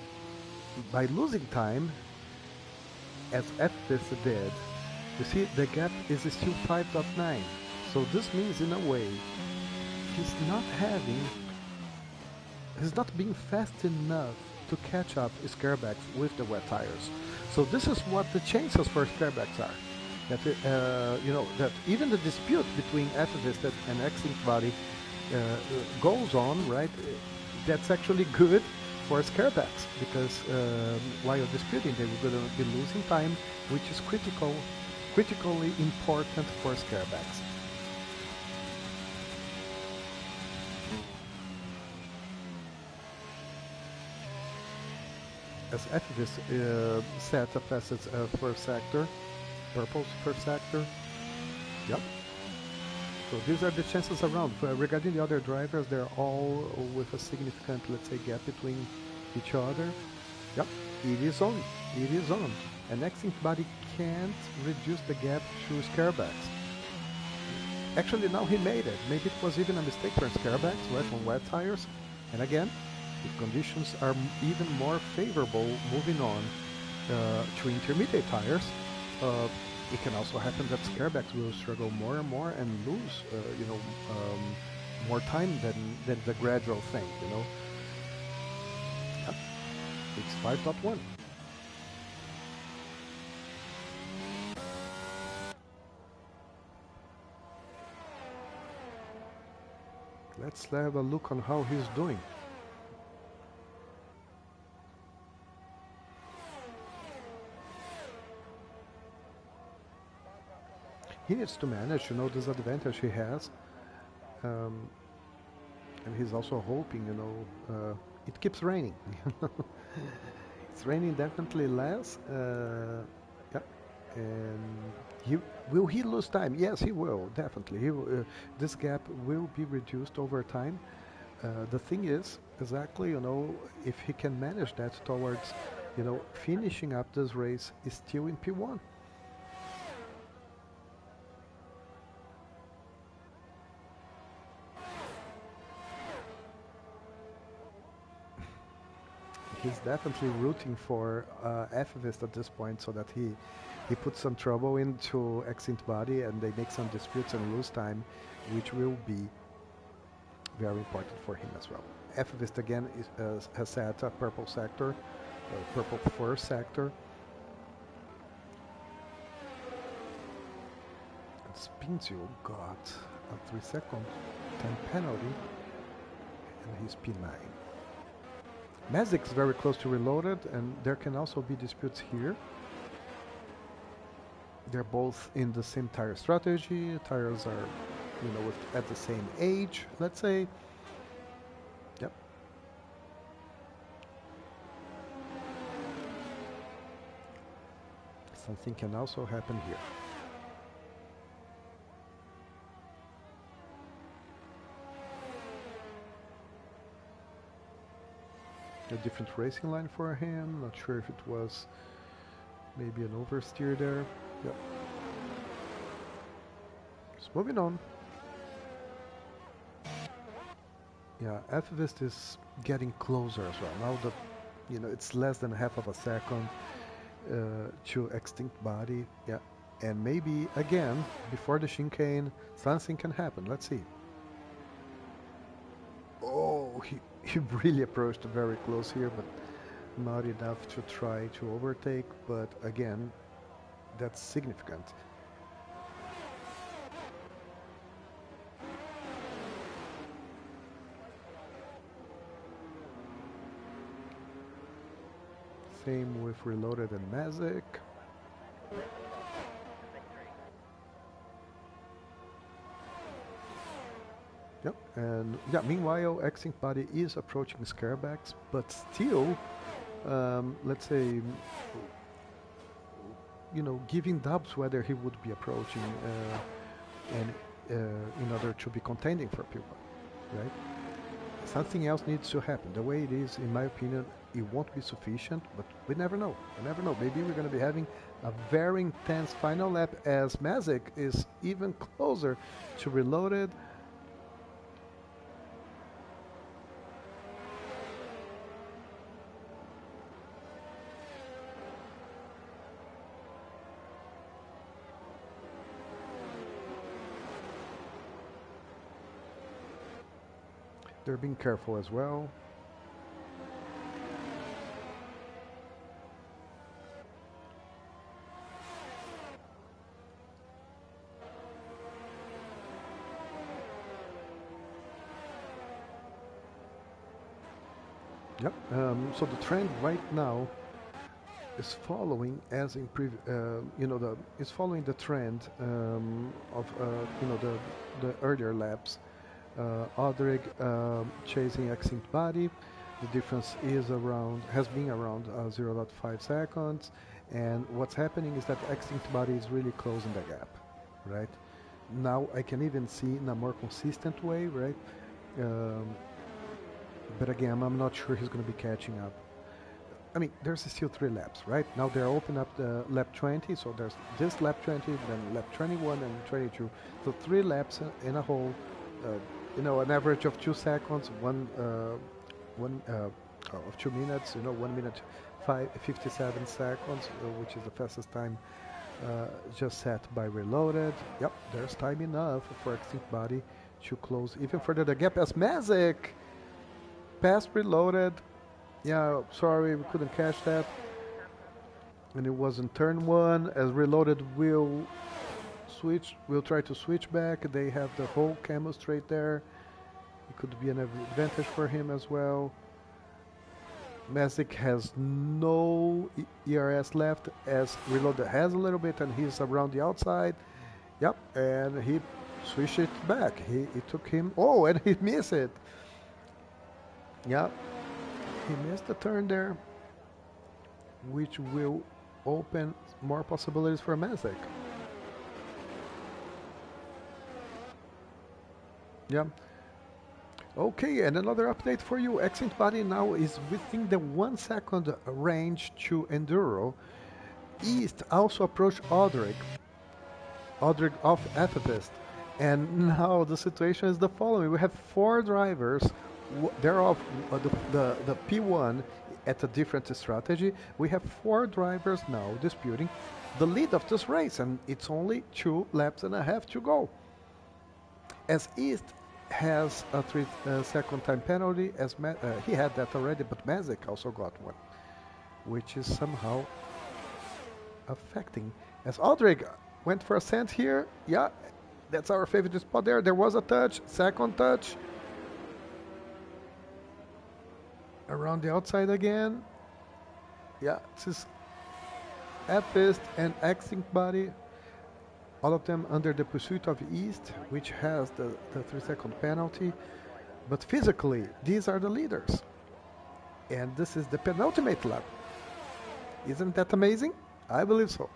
by losing time, as Advist did, you see the gap is still 5.9. So this means in a way he's not being fast enough to catch up Scarebacks with the wet tires. So this is what the chances for Scarebacks are. That you know, that even the dispute between Advist and Extinct Body goes on, right? That's actually good for Scarebacks, because while disputing, they were going to be losing time, which is critically important for Scarebacks. As Advist set the fastest first sector, purple's first sector. Yep. So these are the chances around. Regarding the other drivers, they're all with a significant, let's say, gap between each other. Yep, it is on. It is on. And Extinct Body can't reduce the gap to Scarebacks. Actually, now he made it. Maybe it was even a mistake for Scarebacks, right, on wet tires. And again, if conditions are even more favorable moving on to intermediate tires, it can also happen that Scarebacks will struggle more and more and lose, more time than the gradual thing, you know. Yep. It's 5.1. Let's have a look on how he's doing. He needs to manage, you know, this advantage he has, and he's also hoping, you know, it keeps raining. It's raining definitely less. Yeah, and will he lose time? Yes, he will definitely. This gap will be reduced over time. The thing is, exactly, you know, if he can manage that towards, you know, finishing up this race is still in P1. He's definitely rooting for Advist at this point, so that he puts some trouble into Extinct Body and they make some disputes and lose time, which will be very important for him as well. Advist again has set a purple sector, purple first sector. And Spinzio got a 3-second time penalty, and he's P9. Mazik's very close to reloaded, and there can also be disputes here. They're both in the same tire strategy. Tires are, you know, at the same age, let's say. Yep. Something can also happen here. a different racing line for him. Not sure if it was maybe an oversteer there. Yep. Just moving on. Yeah, F-Vist is getting closer as well. Now that, you know, it's less than half of a second to Extinct Body. Yeah, and maybe again before the chicane something can happen. Let's see. Oh, he really approached very close here, but not enough to try to overtake. But again, that's significant. Same with Reloaded and Mazik. Yep, and yeah, meanwhile, Extinct Body is approaching Scarebacks, but still, let's say, you know, giving doubts whether he would be approaching and in order to be contending for Pupa, right? Something else needs to happen. The way it is, in my opinion, it won't be sufficient, but we never know. We never know. Maybe we're going to be having a very intense final lap as Mazik is even closer to Reloaded. They're being careful as well. Yep. So the trend right now is following as in is following the trend of the earlier laps. Odrig chasing Extinct Body. The difference is has been around 0.5 seconds, and what's happening is that Extinct Body is really closing the gap, right? Now I can even see in a more consistent way, right? But again, I'm not sure he's going to be catching up. I mean, there's still 3 laps, right? Now they're opening up the lap 20, so there's this lap 20, then lap 21 and 22. So 3 laps in a whole. An average of 2 seconds, of 2 minutes. 1 minute 57 seconds, which is the fastest time just set by Reloaded. Yep, there's time enough for Extinct Body to close even further the gap as Mazik passed Reloaded. Yeah, sorry, we couldn't catch that. And it was in turn 1 as Reloaded will try to switch back. They have the whole camo straight there. It could be an advantage for him as well. Mazik has no ERS left as Reloaded has a little bit, and he's around the outside. Yep, and he switched it back. It took him. Oh, and he missed it. Yep, he missed the turn there, which will open more possibilities for Mazik. Yeah. Okay, and another update for you. Extinct Body now is within the 1 second range to Enduro. East also approached Odrig of F3. And now the situation is the following. We have 4 drivers. They're off the P1 at a different strategy. We have 4 drivers now disputing the lead of this race, and it's only 2.5 laps to go. As East has a 3-second time penalty, as he had that already, but Mazik also got one, which is somehow affecting. As Aldrig went for a cent here, yeah, that's our favorite spot there. There was a touch, second touch. Around the outside again. Yeah, this is F-Fist and Extinct Body. All of them under the pursuit of East, which has the 3-second penalty. But physically, these are the leaders. And this is the penultimate lap. Isn't that amazing? I believe so.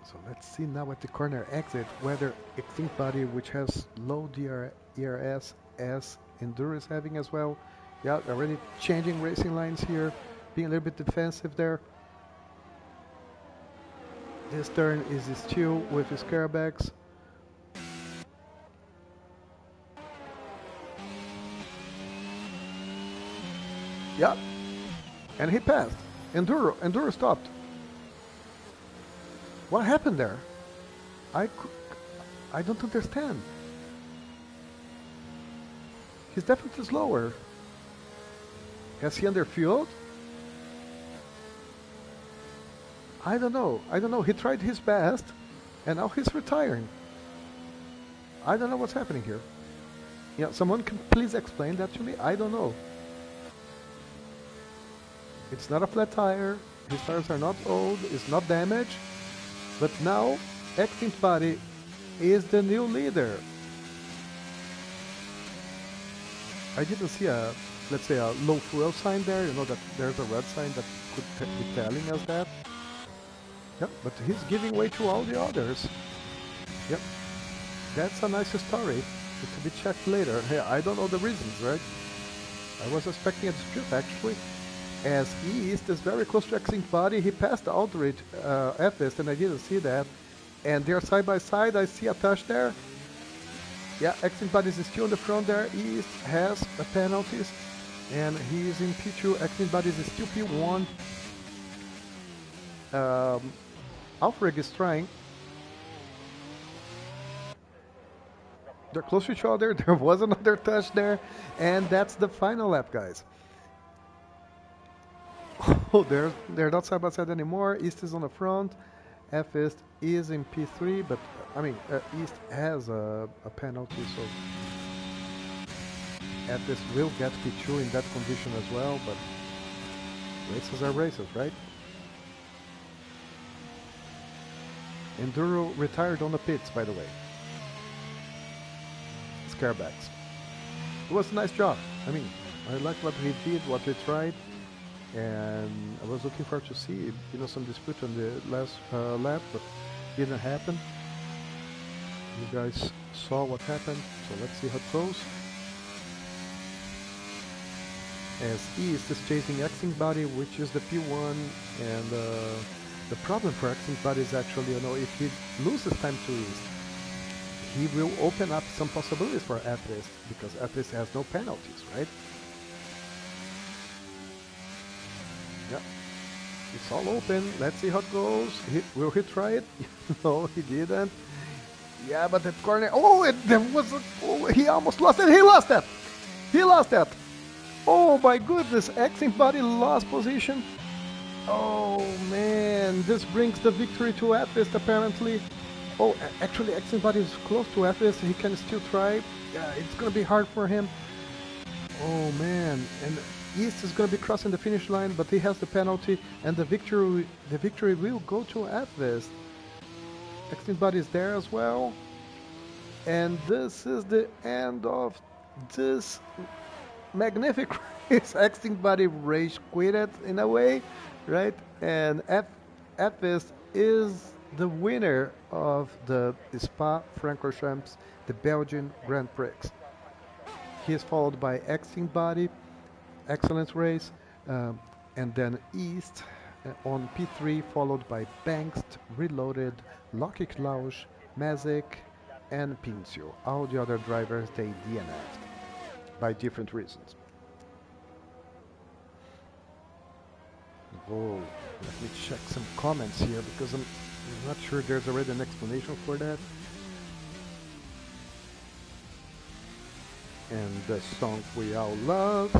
So let's see now at the corner exit whether Extinct Body, which has low ERS as Enduro is having as well. Yeah, already changing racing lines here, being a little bit defensive there. This turn is still with his Carabacs. Yeah, and he passed. Enduro stopped. What happened there? I don't understand. He's definitely slower. Has he underfueled? I don't know. I don't know. He tried his best, and now he's retiring. I don't know what's happening here. Yeah, someone can please explain that to me? I don't know. It's not a flat tire. His tires are not old. It's not damaged. But now, Extinct Body is the new leader. I didn't see a, let's say, a low fuel sign there. You know that there's a red sign that could be telling us that. Yep, but he's giving way to all the others. Yep, that's a nice story. It to be checked later. Hey, I don't know the reasons, right? I was expecting a dispute actually. As East is very close to Extinct Body, he passed Aldrich Fist, and I didn't see that. And they're side by side. I see a touch there. Yeah, Extinct Body is still in the front there. East has penalties, and he is in P2. Extinct Body is still P1. Alfred is trying. They're close to each other. There was another touch there, and that's the final lap, guys. Oh, they're not side by side anymore. East is on the front. F-Ist is in P3, but I mean, East has a penalty, so F-Ist will get P2 in that condition as well, but races are races, right? Enduro retired on the pits, by the way. Scarebacks. It was a nice job. I mean, I like what he did, what he tried, and I was looking forward to see, you know, some dispute on the last lap, but didn't happen. You guys saw what happened, so let's see how it goes. As East is chasing Extinct Body, which is the P1, and the problem for Extinct Body is actually, you know, if he loses time to East, he will open up some possibilities for F-Ist, because F-Ist has no penalties, right? Yeah, it's all open. Let's see how it goes. Will he try it? No, he didn't. Yeah, but that corner. Oh, there was a. Oh, he almost lost it. He lost that. He lost that. Oh my goodness! Extinct Body lost position. Oh man, this brings the victory to F-Ist apparently. Oh, actually, Extinct Body is close to F-Ist. He can still try. Yeah, it's gonna be hard for him. Oh man, and East is gonna be crossing the finish line, but he has the penalty, and the victory will go to F-Ist. Extinct Body is there as well, and this is the end of this magnificent race. Extinct Body rage quitted in a way, right? And F-Ist is the winner of the Spa-Francorchamps, the Belgian Grand Prix. He is followed by Extinct Body, excellent race, and then East on P3, followed by Bankst, Reloaded, Lucky Klaus, Mazik, and Pincio. All the other drivers, they DNF'd by different reasons. Whoa, let me check some comments here because I'm not sure there's already an explanation for that. And the song we all love.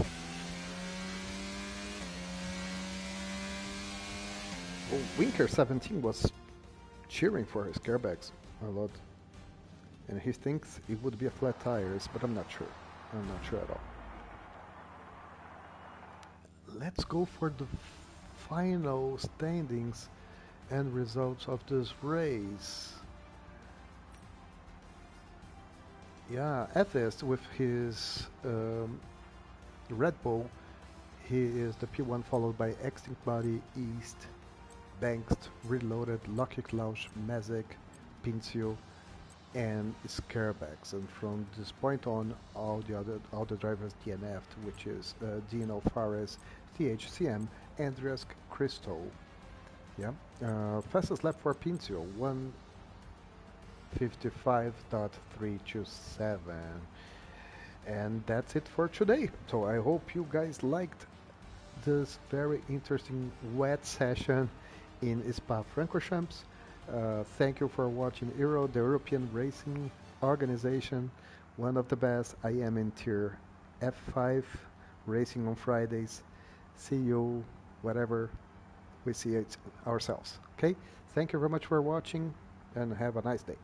Oh, Winker17 was cheering for his Carebacs a lot. And he thinks it would be a flat tires, but I'm not sure. I'm not sure at all. Let's go for the final standings and results of this race. Yeah, F-Ist with his Red Bull, he is the P1, followed by Extinct Body, East, Bankst, Reloaded, Lucky Klaus, Mazik, Pincio, and Scarebags. And from this point on, all the drivers DNF'd, which is Dino Fares, THCM, Andreas Christo. Yeah. Fastest lap for Pinto, 1:55.327. And that's it for today. So I hope you guys liked this very interesting wet session in Spa-Francorchamps. Thank you for watching Ero, the European Racing Organization, one of the best. I am in tier F5, racing on Fridays. See you, whatever we see it ourselves. Okay? Thank you very much for watching and have a nice day.